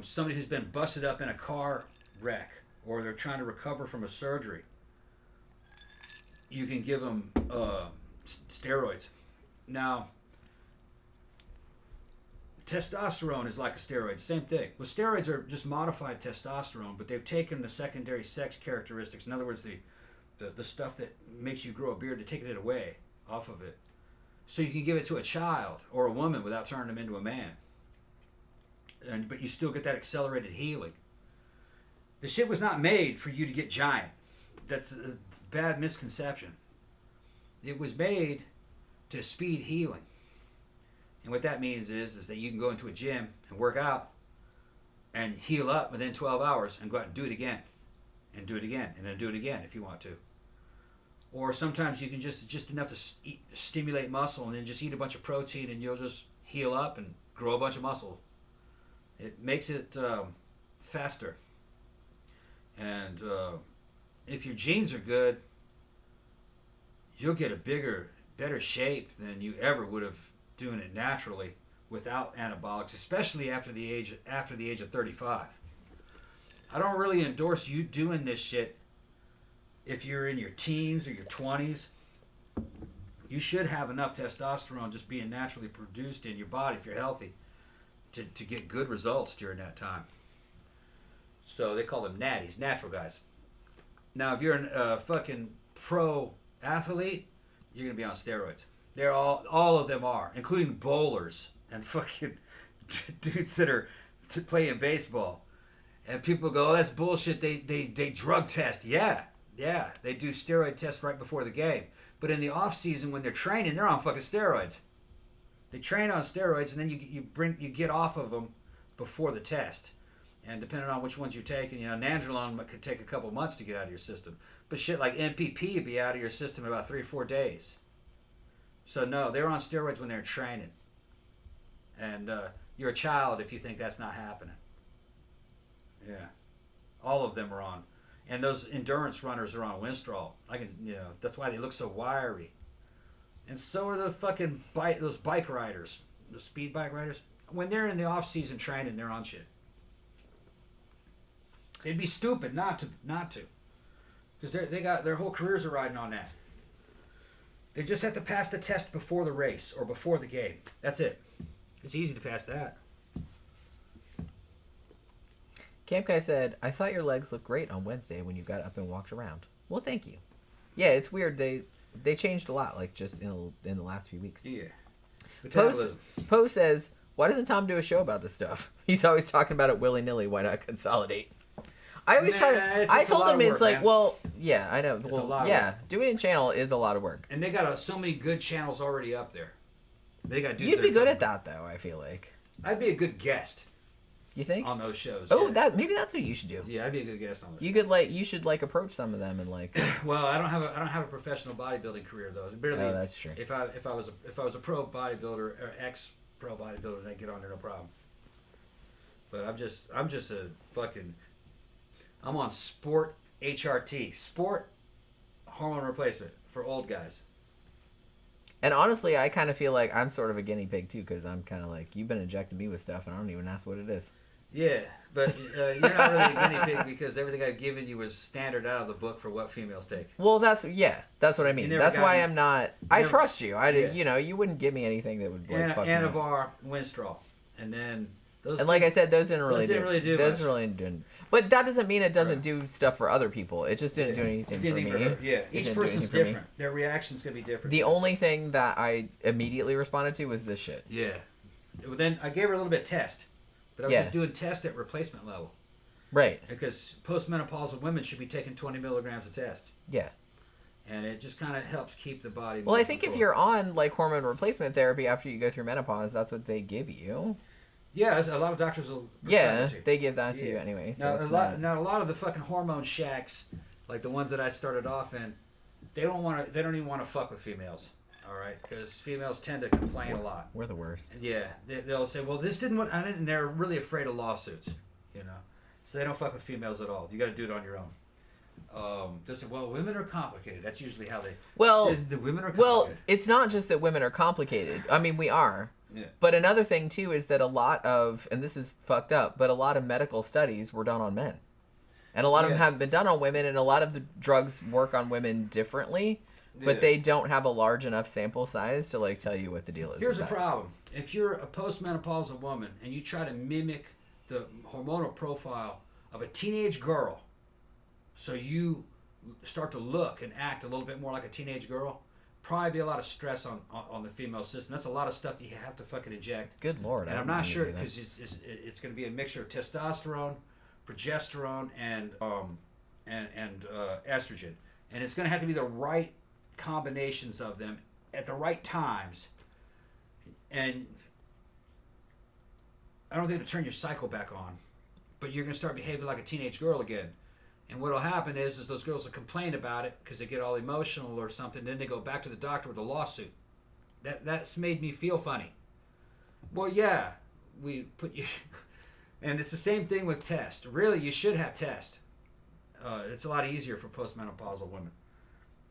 Somebody who's been busted up in a car wreck, or they're trying to recover from a surgery. You can give them steroids. Now, testosterone is like a steroid, same thing. Well, steroids are just modified testosterone, but they've taken the secondary sex characteristics. In other words, the stuff that makes you grow a beard, they're taking it away off of it. So you can give it to a child or a woman without turning them into a man. But you still get that accelerated healing. The shit was not made for you to get giant. That's a bad misconception. It was made to speed healing. And what that means is that you can go into a gym and work out and heal up within 12 hours and go out and do it again. And do it again. And then do it again if you want to. Or sometimes you can just enough to stimulate muscle and then just eat a bunch of protein and you'll just heal up and grow a bunch of muscle. It makes it faster. And if your genes are good, you'll get a better shape than you ever would have doing it naturally without anabolics, especially after the age of 35. I don't really endorse you doing this shit if you're in your teens or your 20s. You should have enough testosterone just being naturally produced in your body if you're healthy to get good results during that time. So they call them natties, natural guys. Now, if you're a fucking pro athlete, you're gonna be on steroids. They're all of them are, including bowlers and fucking dudes that are playing baseball. And people go, "Oh, that's bullshit. They drug test." Yeah, they do steroid tests right before the game. But in the off season, when they're training, they're on fucking steroids. They train on steroids, and then you get off of them before the test. And depending on which ones you're taking, Nandrolone could take a couple months to get out of your system. But shit like MPP would be out of your system in about 3 or 4 days. So no, they're on steroids when they're training. And you're a child if you think that's not happening. Yeah. All of them are on. And those endurance runners are on Winstrol. That's why they look so wiry. And so are the fucking those bike riders, the speed bike riders. When they're in the off-season training, they're on shit. They'd be stupid not to. Because they got their whole careers are riding on that. They just have to pass the test before the race or before the game. That's it. It's easy to pass that. Camp Guy said, "I thought your legs looked great on Wednesday when you got up and walked around." Well, thank you. Yeah, it's weird. They changed a lot, like just in the last few weeks. Yeah. Poe says, "Why doesn't Tom do a show about this stuff? He's always talking about it willy-nilly. Why not consolidate?" I always try to. I told him it's like, well, yeah, I know. It's well, a lot of work. Doing a channel is a lot of work. And they got so many good channels already up there. They got dudes. You'd be good at that, though. I feel like I'd be a good guest. You think? On those shows. Oh, yeah. maybe that's what you should do. Yeah, I'd be a good guest on those. You should approach some of them and like. Well, I don't have a professional bodybuilding career though. Barely. Oh, that's true. If I was a pro bodybuilder or ex pro bodybuilder, then I'd get on there no problem. But I'm just a fucking. I'm on sport HRT, sport hormone replacement for old guys. And honestly, I kind of feel like I'm sort of a guinea pig too, because I'm kind of like, you've been injecting me with stuff, and I don't even ask what it is. Yeah, but you're not really a guinea pig because everything I've given you was standard out of the book for what females take. Well, that's what I mean. That's why I'm not. I trust you. You wouldn't give me anything that would like, fuck me up. Anavar, Winstrol, and then those. And like I said, those didn't really do. Those really didn't. But that doesn't mean it doesn't do stuff for other people. It just didn't do anything for me. Yeah, each person's different. Their reaction's gonna be different. The only thing that I immediately responded to was this shit. Yeah. Then I gave her a little bit of test, but I was just doing test at replacement level. Right. Because postmenopausal women should be taking 20 milligrams of test. Yeah. And it just kind of helps keep the body. Well, I think if you're on like hormone replacement therapy after you go through menopause, that's what they give you. Yeah, a lot of doctors will. Yeah, they give that to you anyway. So now a lot of the fucking hormone shacks, like the ones that I started off in, they don't even want to fuck with females. All right, because females tend to complain a lot. We're the worst. Yeah, they'll say, "Well, this didn't what I didn't." And they're really afraid of lawsuits, you know. So they don't fuck with females at all. You got to do it on your own. They say, "Well, women are complicated." That's usually how they. Well, the women are complicated. Well, it's not just that women are complicated. I mean, we are. Yeah. But another thing too is that a lot of, and this is fucked up, but a lot of medical studies were done on men, and a lot of them haven't been done on women, and a lot of the drugs work on women differently. But they don't have a large enough sample size to like tell you what the deal is. Here's the problem: if you're a postmenopausal woman and you try to mimic the hormonal profile of a teenage girl, so you start to look and act a little bit more like a teenage girl, probably be a lot of stress on the female system. That's a lot of stuff that you have to fucking inject. Good Lord! And I'm not sure because it's going to be a mixture of testosterone, progesterone, and estrogen, and it's going to have to be the right combinations of them at the right times, and I don't think it'll turn your cycle back on, but you're going to start behaving like a teenage girl again. And what'll happen is those girls will complain about it because they get all emotional or something, then they go back to the doctor with a lawsuit. That's made me feel funny. Well, yeah, we put you and it's the same thing with test. Really, you should have test. It's a lot easier for postmenopausal women.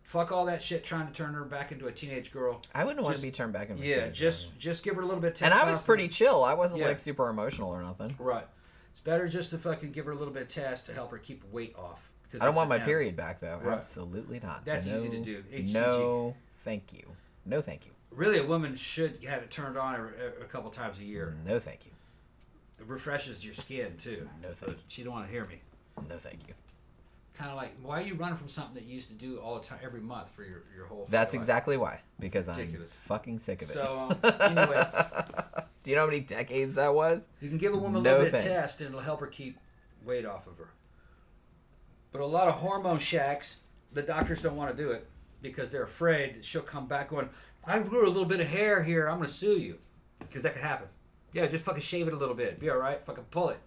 Fuck all that shit trying to turn her back into a teenage girl. I wouldn't want to be turned back into a teenage girl. Just give her a little bit of testosterone. And I was pretty chill. I wasn't like super emotional or nothing. Right. It's better just to fucking give her a little bit of test to help her keep weight off. I don't want my period back though. Right. Absolutely not. That's easy to do. HCG. No, thank you. No, thank you. Really, a woman should have it turned on a couple times a year. No, thank you. It refreshes your skin too. No, thank you. She don't want to hear me. No, thank you. Kind of like, why are you running from something that you used to do all the time, every month for your whole That's life? Exactly why. Because ridiculous. I'm fucking sick of it. So, anyway. Do you know how many decades that was? You can give a woman a little bit of test and it'll help her keep weight off of her. But a lot of hormone shacks, the doctors don't want to do it because they're afraid that she'll come back going, I grew a little bit of hair here, I'm going to sue you. Because that could happen. Yeah, just fucking shave it a little bit. Be all right. Fucking pull it.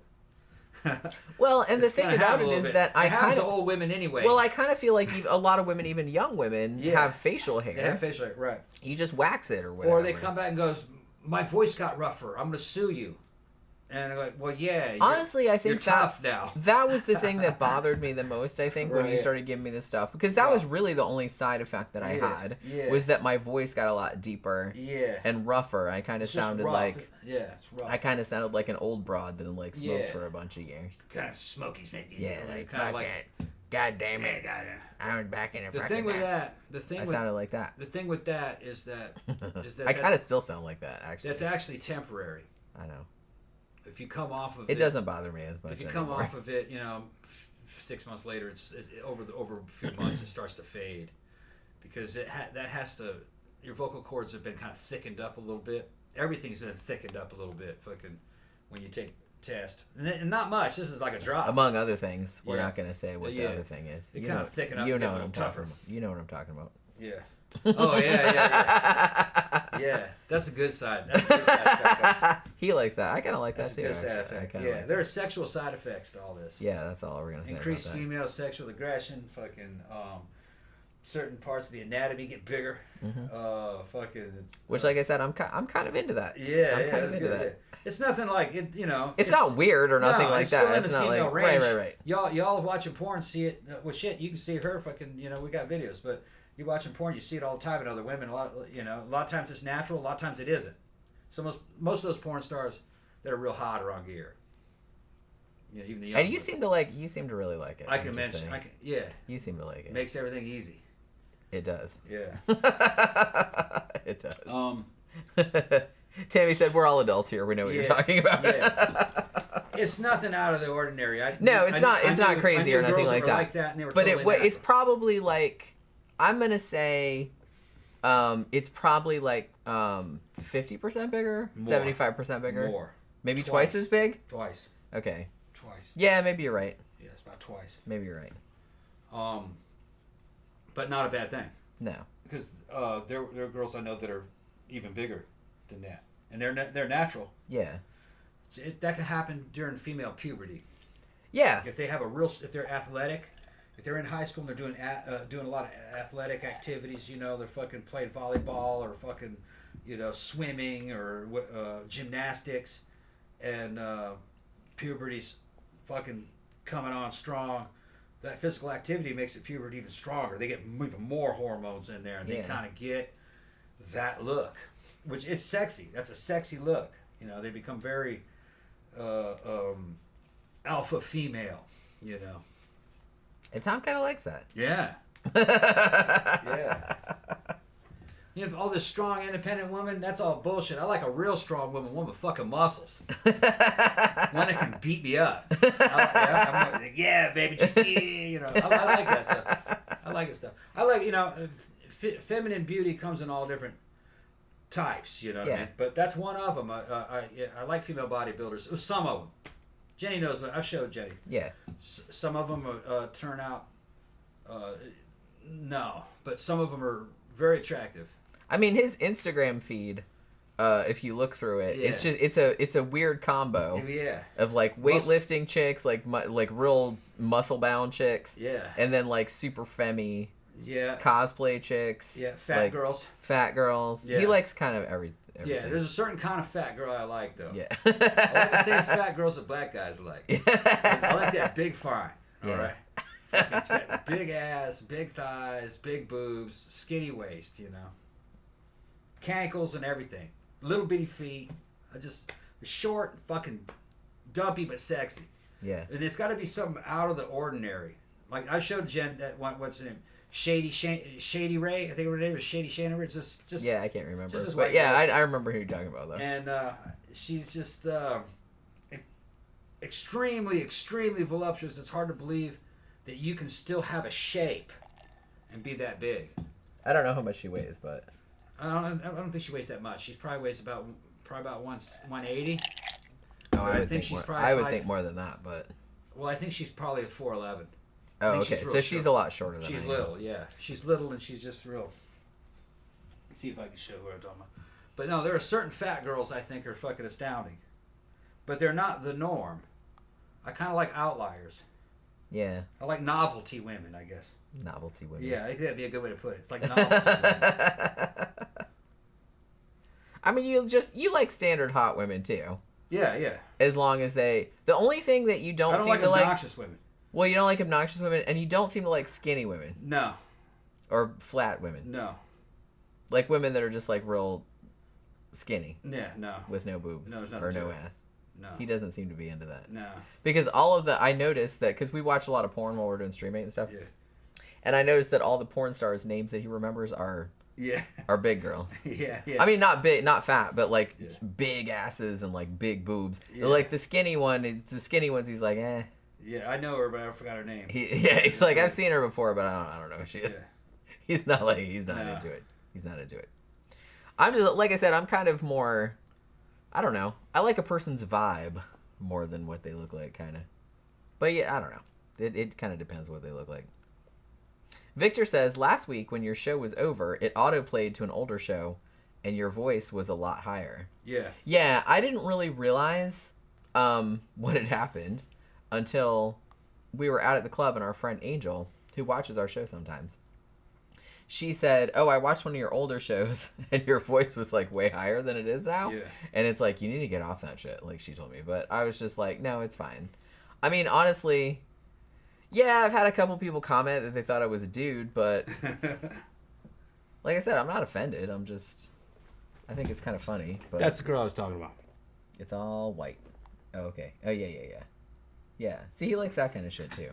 Well, and the thing about it is that I kind of old women anyway. Well, I kind of feel like a lot of women, even young women, have facial hair. They have facial hair, right? You just wax it or whatever. Or they come back and goes, my voice got rougher. I'm going to sue you. And I'm like, well, yeah. Honestly, I think you're tough now. That was the thing that bothered me the most, I think, when you started giving me this stuff. Because that was really the only side effect that I had, was that my voice got a lot deeper and rougher. I kind of sounded like... Yeah, it's rough. I kind of sounded like an old broad that like smoked for a bunch of years. Kind of smoky, man. Yeah, like, kind of like... God damn it. I'm back in a fucking... The thing with that... I sounded like that. The thing with that is that... I kind of still sound like that, actually. That's actually temporary. I know. If you come off of it... It doesn't bother me as much If you come off of it, 6 months later, over a few months, it starts to fade. Because that has to... Your vocal cords have been kind of thickened up a little bit. Everything's been thickened up a little bit, fucking, when you take test. And not much. This is like a drop. Among other things. We're not going to say what the other thing is. You kind of thicken up. You know what I'm talking about. You know what I'm talking about. Yeah. Oh, yeah. Yeah, that's a good side. That's a good side effect. He likes that. I kind of like That's that a too. good side actually. I effect. kinda Yeah, like there are sexual side effects to all this. Yeah, that's all we're gonna say. Increased about that. female sexual aggression. Fucking certain parts of the anatomy get bigger. Fucking. Which, like I said, I'm kind of into that. Yeah, I'm yeah, kind of that's into good. that. It's nothing like it. You know, It's not weird or nothing no, like it's still that. in It's the not like female range. right. Y'all watching porn see it. Well, shit, you can see her fucking. You know, we got videos, but you watching porn, you see it all the time in other women. A lot of times it's natural. A lot of times it isn't. So most of those porn stars that are real hot are on gear. Yeah, even the young And you ones. seem to really like it. I can mention. Yeah. You seem to like it. Makes everything easy. It does. Yeah. It does. Tammy said we're all adults here. We know what you're talking about. Yeah. It's nothing out of the ordinary. It's not crazy or nothing like that. And they were But totally it's probably like, I'm gonna say, it's probably like 50% bigger, 75% bigger, more, maybe twice as big. Twice. Okay. Twice. Yeah, maybe you're right. Yeah, it's about twice. Maybe you're right. But not a bad thing. No. Because there are girls I know that are even bigger than that, and they're natural. Yeah. That can happen during female puberty. Yeah. If they have if they're athletic, if they're in high school and they're doing a lot of athletic activities, they're fucking playing volleyball or fucking, swimming or gymnastics, and puberty's fucking coming on strong. That physical activity makes the puberty even stronger. They get even more hormones in there, and they kind of get that look, which is sexy. That's a sexy look. They become very alpha female. And Tom kind of likes that. Yeah. Yeah. All this strong, independent woman, that's all bullshit. I like a real strong woman, one with fucking muscles. One that can beat me up. I'm like, yeah, baby, just, I like that stuff. I like it stuff. I like, feminine beauty comes in all different types, what I mean? But that's one of them. I like female bodybuilders. Some of them. Jenny knows what I've showed Jenny. Yeah. Some of them turn out, no, but some of them are very attractive. I mean, his Instagram feed, if you look through it, it's a weird combo. Yeah. Of like weightlifting chicks, like real muscle bound chicks. Yeah. And then like super femmy. Yeah. Cosplay chicks. Yeah. Fat girls. Fat girls. Yeah. He likes kind of everything. Yeah, there's a certain kind of fat girl I like, though. Yeah. I like the same fat girls that black guys like. I like that big fine. All right. Big ass, big thighs, big boobs, skinny waist, cankles and everything. Little bitty feet. Short, fucking dumpy but sexy. Yeah. And it's got to be something out of the ordinary. Like I showed Jen that one. What's her name? Shady Ray. I think her name was Shady Shannon. It's just yeah, I can't remember. But yeah, I remember who you're talking about though. And she's just extremely, extremely voluptuous. It's hard to believe that you can still have a shape and be that big. I don't know how much she weighs, but I don't think she weighs that much. She probably weighs about 180. Oh, I would think she's probably. I would think more than that, but. Well, I think she's probably 4'11". Oh, okay. So she's a lot shorter than she's little, yeah. She's little and she's just real. Let's see if I can show who I'm talking about. But no, there are certain fat girls I think are fucking astounding. But they're not the norm. I kind of like outliers. Yeah. I like novelty women, I guess. Novelty women. Yeah, I think that'd be a good way to put it. It's like novelty women. I mean, you like standard hot women too. Yeah, yeah. As long as the only thing that you don't seem like to like obnoxious women. Well, you don't like obnoxious women, and you don't seem to like skinny women. No. Or flat women. No. Like women that are just like real skinny. Yeah, no. With no boobs. No, there's nothing or to no it. ass. No. He doesn't seem to be into that. No. Because I noticed that, because we watch a lot of porn while we're doing stream mate and stuff. Yeah. And I noticed that all the porn stars' names that he remembers are big girls. Yeah, yeah. I mean, not big, not fat, but like big asses and like big boobs. Yeah. Like the skinny ones, he's like, eh. Yeah, I know her, but I forgot her name. He's like, I've seen her before, but I don't know who she is. Yeah. He's not into it. He's not into it. I'm just, like I said, I'm kind of more, I don't know. I like a person's vibe more than what they look like, kind of. But yeah, I don't know. It kind of depends what they look like. Victor says, last week when your show was over, it auto-played to an older show, and your voice was a lot higher. Yeah. Yeah, I didn't really realize what had happened until we were out at the club, and our friend Angel, who watches our show sometimes, she said, "Oh, I watched one of your older shows, and your voice was like way higher than it is now." Yeah. And it's like, you need to get off that shit, like she told me. But I was just like, no, it's fine. I mean, honestly, yeah, I've had a couple people comment that they thought I was a dude, but like I said, I'm not offended. I think it's kind of funny. But That's the girl I was talking about. it's all white. Oh, okay. Oh, yeah. Yeah. See, he likes that kind of shit, too.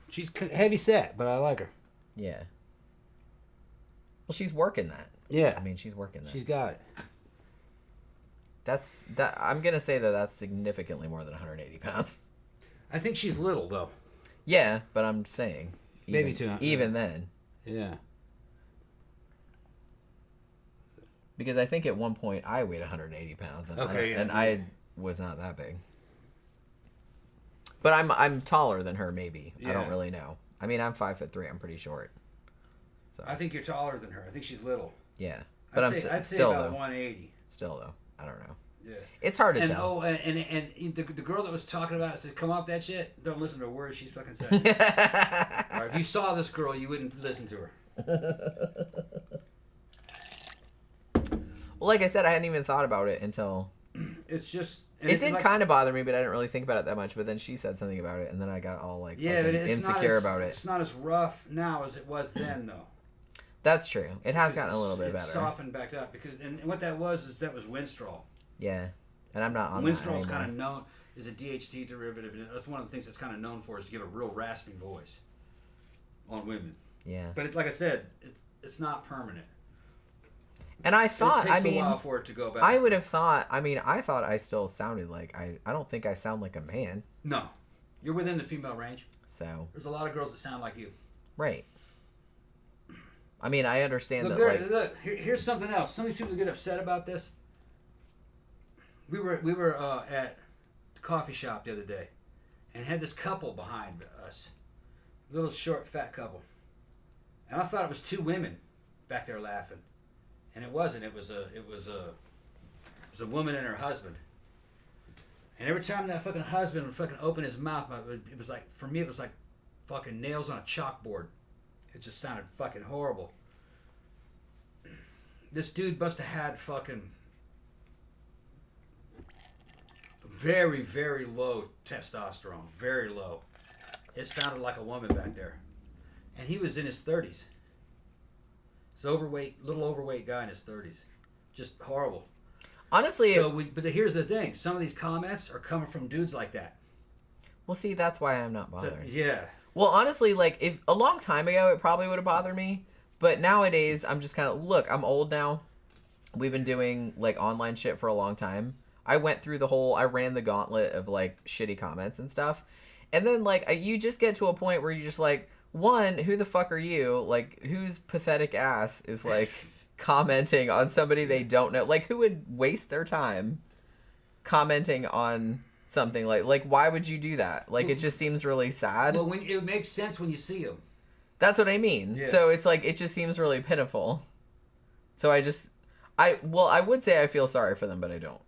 She's heavy set, but I like her. Yeah. Well, she's working that. Yeah. I mean, she's working that. She's got it. I'm going to say that's significantly more than 180 pounds. I think she's little, though. Yeah, but I'm saying. Maybe too. Even then. Yeah. Because I think at one point I weighed 180 pounds. And, Okay, I was not that big. But I'm taller than her, maybe. Yeah. I don't really know. I mean, I'm 5'3". I'm pretty short. So I think you're taller than her. I think she's little. yeah, but I'd say still about though. 180. Still though, I don't know. Yeah. It's hard to And tell. the girl that was talking about it said, "Come off that shit. Don't listen to a word she's fucking saying." Or if you saw this girl, you wouldn't listen to her. Well, like I said, I hadn't even thought about it until It's just. it did kind of bother me, but I didn't really think about it that much. But then she said something about it, and then I got all like Yeah, but it's insecure about it. It's not as rough now as it was then, though. That's true. It has gotten a little bit It's better. softened back up and what that was Winstrol. Yeah, and I'm not on Winstrol's that kind of anymore. known is a DHT derivative, and that's one of the things that's kind of known for is to give a real raspy voice on women. Yeah, But like I said, it's not permanent. and I thought, it takes a while for it to go back. I would have thought. I mean, I thought I still sounded like I don't think I sound like a man. No, you're within the female range. So There's a lot of girls that sound like you. right. I mean, I understand Look, that. look, here's something else. Some of these people get upset about this. We were at the coffee shop the other day, and had this couple behind us, little short fat couple, and I thought it was two women back there laughing, and it wasn't. It was a woman and her husband. And every time that fucking husband would fucking open his mouth, it was like, for me, it was like fucking nails on a chalkboard. It just sounded fucking horrible. This dude must have had fucking very, very low testosterone. Very low. It sounded like a woman back there. And he was in his 30s. He's overweight, little overweight guy in his 30s. Just horrible. Honestly, but here's the thing. Some of these comments are coming from dudes like that. well, see, that's why I'm not So, bothered. yeah. Well, honestly, like if a long time ago, it probably would have bothered me. But nowadays, I'm just kind of I'm old now. We've been doing like online shit for a long time. I went through I ran the gauntlet of like shitty comments and stuff. And then like you just get to a point where you're just like, one, who the fuck are you? Like, whose pathetic ass is like commenting on somebody they don't know? Like, who would waste their time commenting on something like why would you do that? Like, it just seems really sad. Well, it makes sense when you see them. That's what I mean. Yeah. So it's like it just seems really pitiful. So I would say I feel sorry for them, but I don't.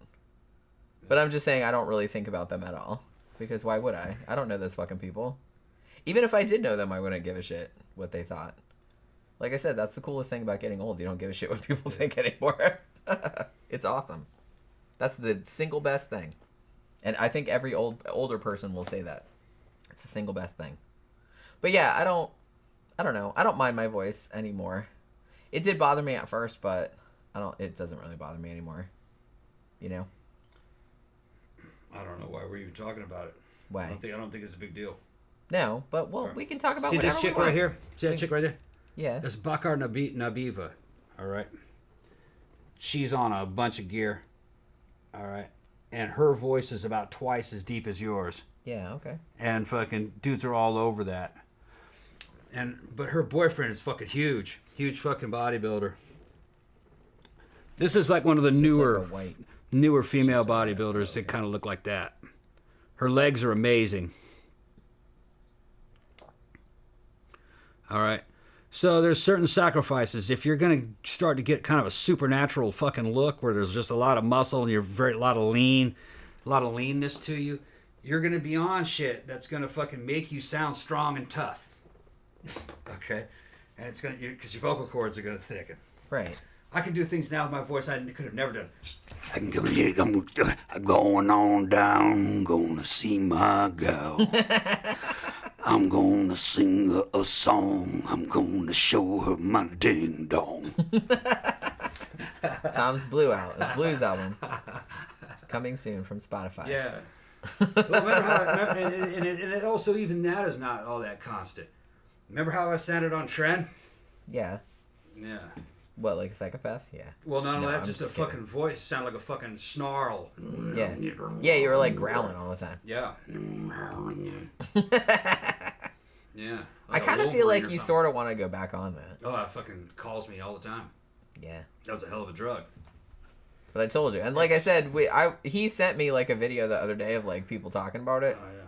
But I'm just saying I don't really think about them at all. Because why would I? I don't know those fucking people. Even if I did know them, I wouldn't give a shit what they thought. Like I said, that's the coolest thing about getting old. You don't give a shit what people think anymore. It's awesome. That's the single best thing. And I think every older person will say that. It's the single best thing. But yeah, I don't know. I don't mind my voice anymore. It did bother me at first, but it doesn't really bother me anymore. You know? I don't know why we're even talking about it. Why? I don't think it's a big deal. No, but we can talk about See whatever this we chick want. right here? See that chick right there? Yeah. That's Bakar Nabiva. All right. She's on a bunch of gear. All right. And her voice is about twice as deep as yours. Yeah, okay. And fucking dudes are all over that. But her boyfriend is fucking huge. Huge fucking bodybuilder. This is like one of the newer female bodybuilders that kind of look like that. Her legs are amazing. All right. So there's certain sacrifices. If you're going to start to get kind of a supernatural fucking look where there's just a lot of muscle and a lot of leanness to you, you're going to be on shit that's going to fucking make you sound strong and tough. Okay? And it's going to, because your vocal cords are going to thicken. Right. I can do things now with my voice I could have never done. I'm going on down, gonna see my gal. I'm gonna sing her a song. I'm gonna show her my ding dong. Tom's Blues album. Coming soon from Spotify. Yeah. But remember how, and it also, even that is not all that constant. Remember how I sounded on Trend? Yeah. Yeah. What, like a psychopath? Yeah. Well, not only that, I'm just a kidding. fucking voice sounded like a fucking snarl. Yeah. Yeah, you were like growling all the time. Yeah. Yeah. I kind of feel like you sort of want to go back on that. Oh, it fucking calls me all the time. Yeah. That was a hell of a drug. But I told you. And like I said, he sent me like a video the other day of like people talking about it. Oh, yeah.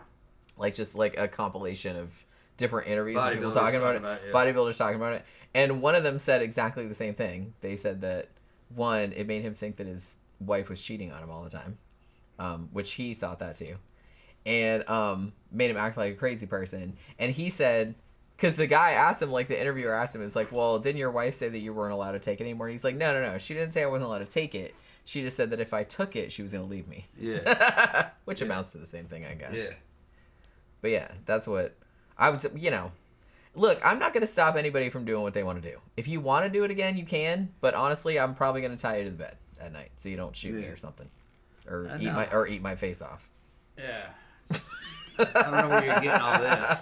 Like just like a compilation of different interviews of people Bodybuilders talking about it. yeah. Bodybuilders talking about it. And one of them said exactly the same thing. They said that, one, it made him think that his wife was cheating on him all the time, which he thought that too. And made him act like a crazy person. And he said, because the guy asked him, like the interviewer asked him, it's like, well, didn't your wife say that you weren't allowed to take it anymore? And he's like, no. She didn't say I wasn't allowed to take it. She just said that if I took it, she was going to leave me. Yeah. Which amounts to the same thing, I guess. Yeah. But yeah, that's what I was, Look, I'm not going to stop anybody from doing what they want to do. If you want to do it again, you can. But honestly, I'm probably going to tie you to the bed at night so you don't shoot me or something, or eat my face off. Yeah. I don't know where you're getting all this.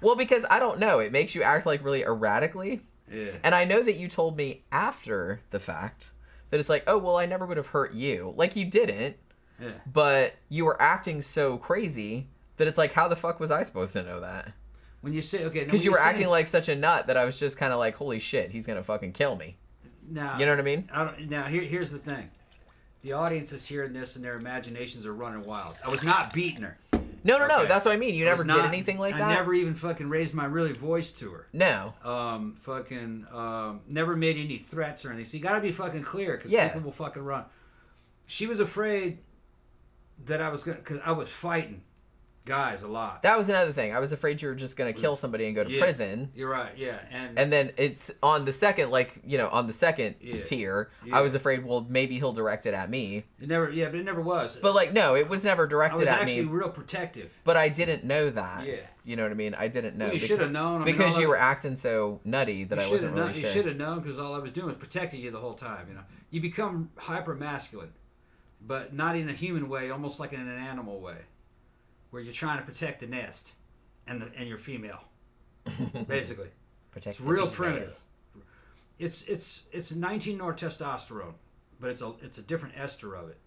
Well, because I don't know. It makes you act like really erratically. Yeah. And I know that you told me after the fact that it's like, oh, well, I never would have hurt you. Like, you didn't. Yeah. But you were acting so crazy that it's like, how the fuck was I supposed to know that? When you say, okay, because you were acting like such a nut that I was just kind of like, holy shit, he's gonna fucking kill me. Now, you know what I mean? Here's the thing: the audience is hearing this and their imaginations are running wild. I was not beating her. No. That's what I mean. You never did anything like that. I never even fucking raised my really voice to her. No. Never made any threats or anything. So you got to be fucking clear because people will fucking run. She was afraid that I was gonna, because I was fighting guys a lot. That was another thing. I was afraid you were just gonna kill somebody and go to prison. You're right. Yeah, and then it's on the second, tier. Yeah. I was afraid, well, maybe he'll direct it at me. But it never was. But like, no, it was never directed at me. I was actually real protective. But I didn't know that. Yeah. You know what I mean? I didn't know. Well, you should have known. Because you were acting so nutty that I wasn't really sure. You should have known because all I was doing was protecting you the whole time. You know, you become hyper masculine, but not in a human way, almost like in an animal way, where you're trying to protect the nest and your female, basically. It's real primitive. It's 19 nor testosterone, but it's a different ester of it.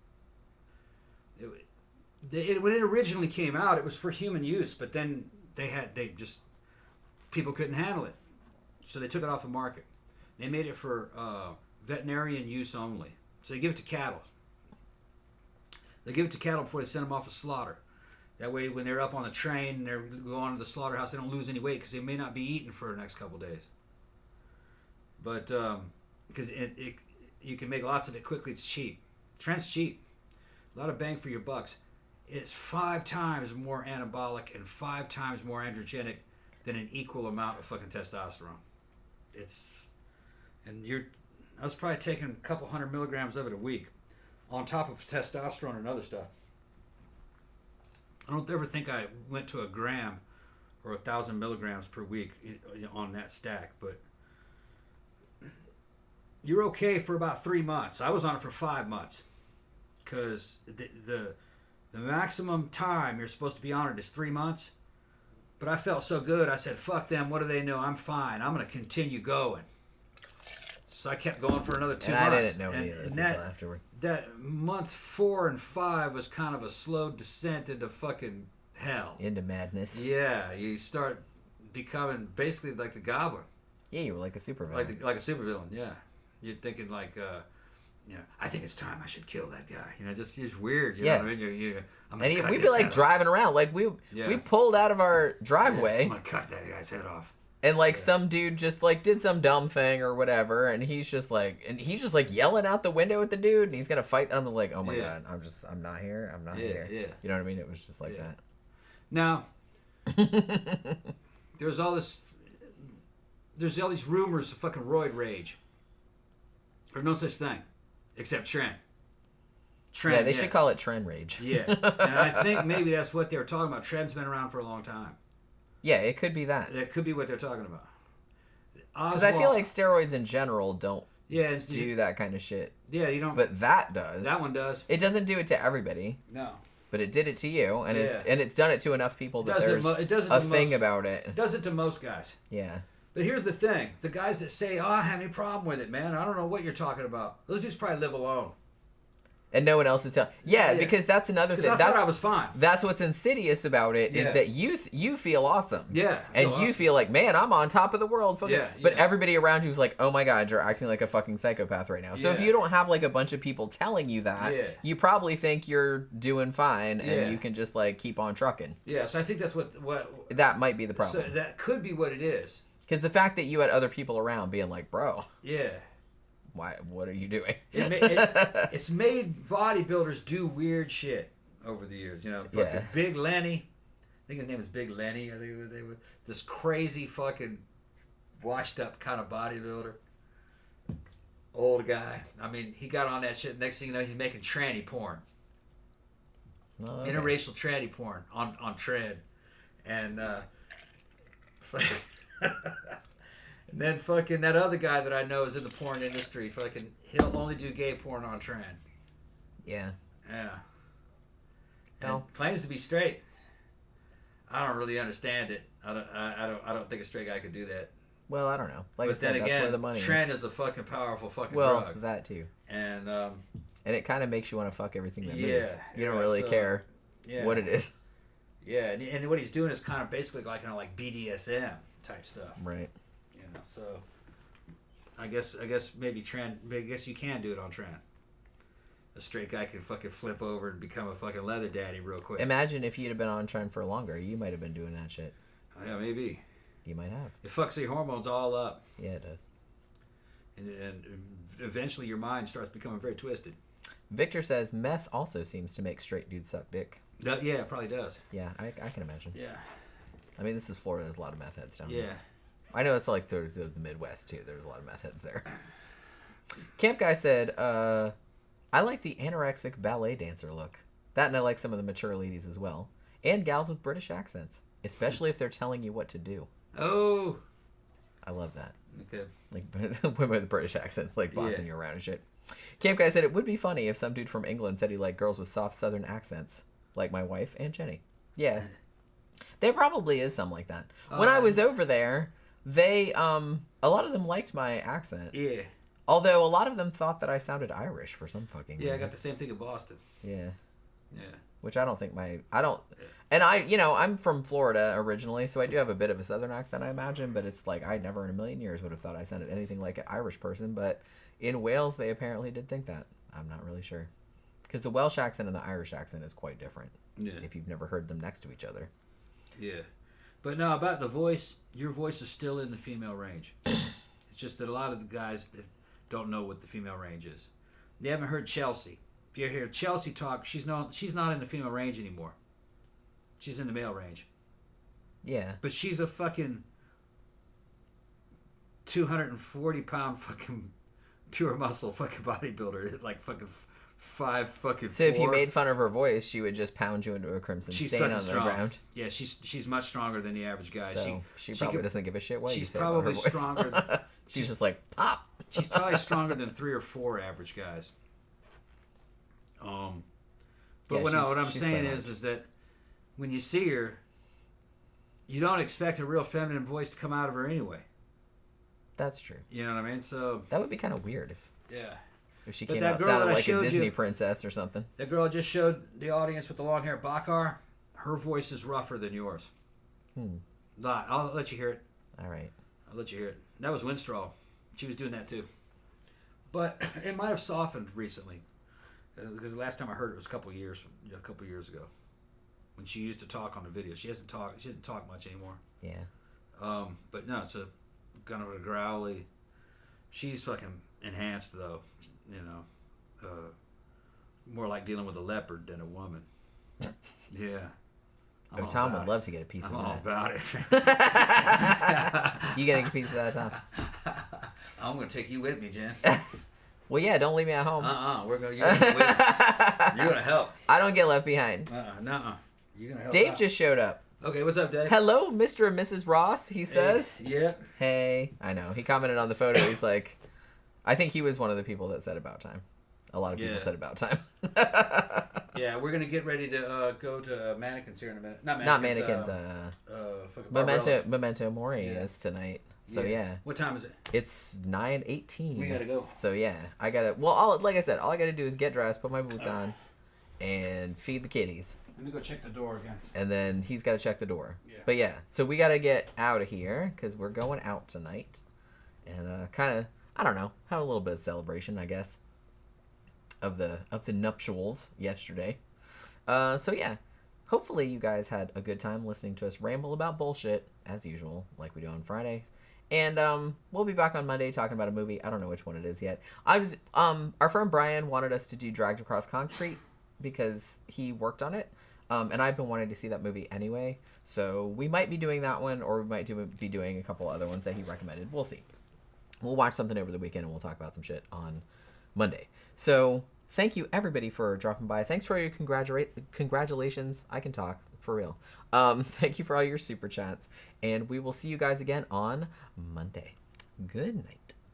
When it originally came out, it was for human use, but then people couldn't handle it, so they took it off the market. They made it for veterinarian use only. So they give it to cattle. They give it to cattle before they send them off to slaughter. That way, when they're up on the train and they're going to the slaughterhouse, they don't lose any weight because they may not be eaten for the next couple of days. But because you can make lots of it quickly, it's cheap. Trent's cheap. A lot of bang for your bucks. It's 5 times more anabolic and 5 times more androgenic than an equal amount of fucking testosterone. I was probably taking a couple 100 milligrams of it a week, on top of testosterone and other stuff. I don't ever think I went to a gram or 1,000 milligrams per week on that stack, but you're okay for about 3 months. I was on it for 5 months because the maximum time you're supposed to be on it is 3 months. But I felt so good, I said, fuck them, what do they know? I'm fine. I'm going to continue going. So I kept going for another 2 months. I didn't know any of this until afterward. That month 4 and 5 was kind of a slow descent into fucking hell. Into madness. Yeah, you start becoming basically like the Goblin. Yeah, you were like a supervillain. Like a supervillain, yeah. You're thinking like, I think it's time I should kill that guy. Just weird. You know what I mean? We'd be like driving around. Like we pulled out of our driveway. I'm going to cut that guy's head off. And like some dude just like did some dumb thing or whatever, and he's just like yelling out the window at the dude, and he's gonna fight. I'm like, oh my god, I'm not here. I'm not here. Yeah. You know what I mean? It was just like that. Now, there's all these rumors of fucking roid rage. There's no such thing, except trend. Trend. Yeah, they should call it trend rage. Yeah, and I think maybe that's what they were talking about. Trend's been around for a long time. Yeah, it could be that. That could be what they're talking about. Because I feel like steroids in general don't do that kind of shit. Yeah, you don't. But that does. That one does. It doesn't do it to everybody. No. But it did it to you, and it's done it to enough people that there's a thing about it. It does it to most guys. Yeah. But here's the thing: the guys that say, "Oh, I have any problem with it, man. I don't know what you're talking about." Those dudes probably live alone. And no one else is telling. Yeah, because that's another thing. I thought I was fine. That's what's insidious about it is that you feel awesome. Yeah. And you feel like, man, I'm on top of the world. But everybody around you is like, oh my god, you're acting like a fucking psychopath right now. So if you don't have like a bunch of people telling you that, you probably think you're doing fine and you can just like keep on trucking. Yeah. So I think that's what that might be the problem. So that could be what it is. Because the fact that you had other people around being like, bro. Yeah. Why? What are you doing? It's made bodybuilders do weird shit over the years. You know, fucking Big Lenny. I think his name is Big Lenny. I think they were this crazy fucking washed up kind of bodybuilder. Old guy. I mean, he got on that shit. Next thing you know, he's making tranny porn. Oh, okay. Interracial tranny porn on trend, and and then fucking that other guy that I know is in the porn industry. Fucking, he'll only do gay porn on trend. Yeah. Yeah. And claims to be straight. I don't really understand it. I don't think a straight guy could do that. Well, I don't know. Like but I said, then again, that's where the money trend is a fucking powerful fucking drug. drug. That too. And it kind of makes you want to fuck everything that moves. You don't really care what it is. Yeah, and what he's doing is kind of basically like BDSM type stuff. Right. So I guess maybe trend. I guess you can do it on trend. A straight guy can fucking flip over and become a fucking leather daddy real quick. Imagine if you'd have been on trend for longer, you might have been doing that shit. Oh, yeah, maybe. You might have. It fucks your hormones all up. Yeah, it does. And eventually your mind starts becoming very twisted. Victor says meth also seems to make straight dudes suck dick. Yeah, it probably does. Yeah, I can imagine. Yeah. I mean, this is Florida. There's a lot of meth heads down there. Yeah. I know it's like the Midwest, too. There's a lot of meth heads there. Camp Guy said, I like the anorexic ballet dancer look. That, and I like some of the mature ladies as well. And gals with British accents. Especially if they're telling you what to do. Oh. I love that. Okay. Like, women with British accents, like, bossing you around and shit. Camp Guy said, it would be funny if some dude from England said he liked girls with soft southern accents. Like my wife and Jenny. Yeah. There probably is some like that. When I was over there... They, a lot of them liked my accent. Yeah. Although a lot of them thought that I sounded Irish for some fucking reason. I got the same thing in Boston. Yeah. Yeah. Which I don't think and I'm from Florida originally, so I do have a bit of a southern accent, I imagine, but it's like I never in a million years would have thought I sounded anything like an Irish person, but in Wales they apparently did think that. I'm not really sure. Because the Welsh accent and the Irish accent is quite different. Yeah. If you've never heard them next to each other. Yeah. But no, about the voice, your voice is still in the female range. It's just that a lot of the guys don't know what the female range is. They haven't heard Chelsea. If you hear Chelsea talk, she's not in the female range anymore. She's in the male range. Yeah. But she's a fucking 240-pound fucking pure muscle fucking bodybuilder. Like fucking 5'4". So if you made fun of her voice, she would just pound you into a crimson stain on the ground. Yeah, she's much stronger than the average guy. So she probably doesn't give a shit what you say about her voice. She's probably stronger. She's just like pop. She's probably stronger than 3 or 4 average guys. But what I'm saying is that when you see her, you don't expect a real feminine voice to come out of her anyway. That's true. You know what I mean? So that would be kind of weird if she came out sounded like a Disney princess or something. That girl I just showed the audience with the long hair, Bakar, her voice is rougher than yours. I'll let you hear it. All right. I'll let you hear it. That was Winstraw. She was doing that too. But it might have softened recently. Because the last time I heard it was a couple years ago. When she used to talk on the video. She doesn't talk much anymore. Yeah. But no, it's a kind of a growly. She's fucking enhanced though, you know. More like dealing with a leopard than a woman. Yeah. Oh, Tom would love to get a piece of all that. about it. You getting a piece of that, Tom? I'm gonna take you with me, Jen. Well, yeah, don't leave me at home. We're gonna. You're gonna help. I don't get left behind. Nuh-uh. You're gonna help. Dave out. just showed up. Okay, what's up, Dave? Hello, Mr. and Mrs. Ross, he says. Yeah. Hey. I know. He commented on the photo. He's like, I think he was one of the people that said about time. A lot of people said about time. Yeah, we're going to get ready to go to Mannequins here in a minute. Not Mannequins. Memento Mori is tonight. So, yeah. What time is it? It's 9:18. We got to go. So, yeah. I got to... Well, like I said, all I got to do is get dressed, put my boots on, and feed the kitties. Let me go check the door again. And then he's got to check the door. Yeah. But, yeah. So, we got to get out of here because we're going out tonight. And kind of, I don't know, have a little bit of celebration, I guess. Of the nuptials yesterday. So yeah, hopefully you guys had a good time listening to us ramble about bullshit as usual, like we do on Fridays. And we'll be back on Monday talking about a movie. I don't know which one it is yet. Our friend Brian wanted us to do Dragged Across Concrete because he worked on it. And I've been wanting to see that movie anyway. So we might be doing that one, or we might be doing a couple other ones that he recommended. We'll see. We'll watch something over the weekend and we'll talk about some shit on Monday. So thank you everybody for dropping by. Thanks for your congratulations. I can talk for real. Thank you for all your super chats, and we will see you guys again on Monday. Good night.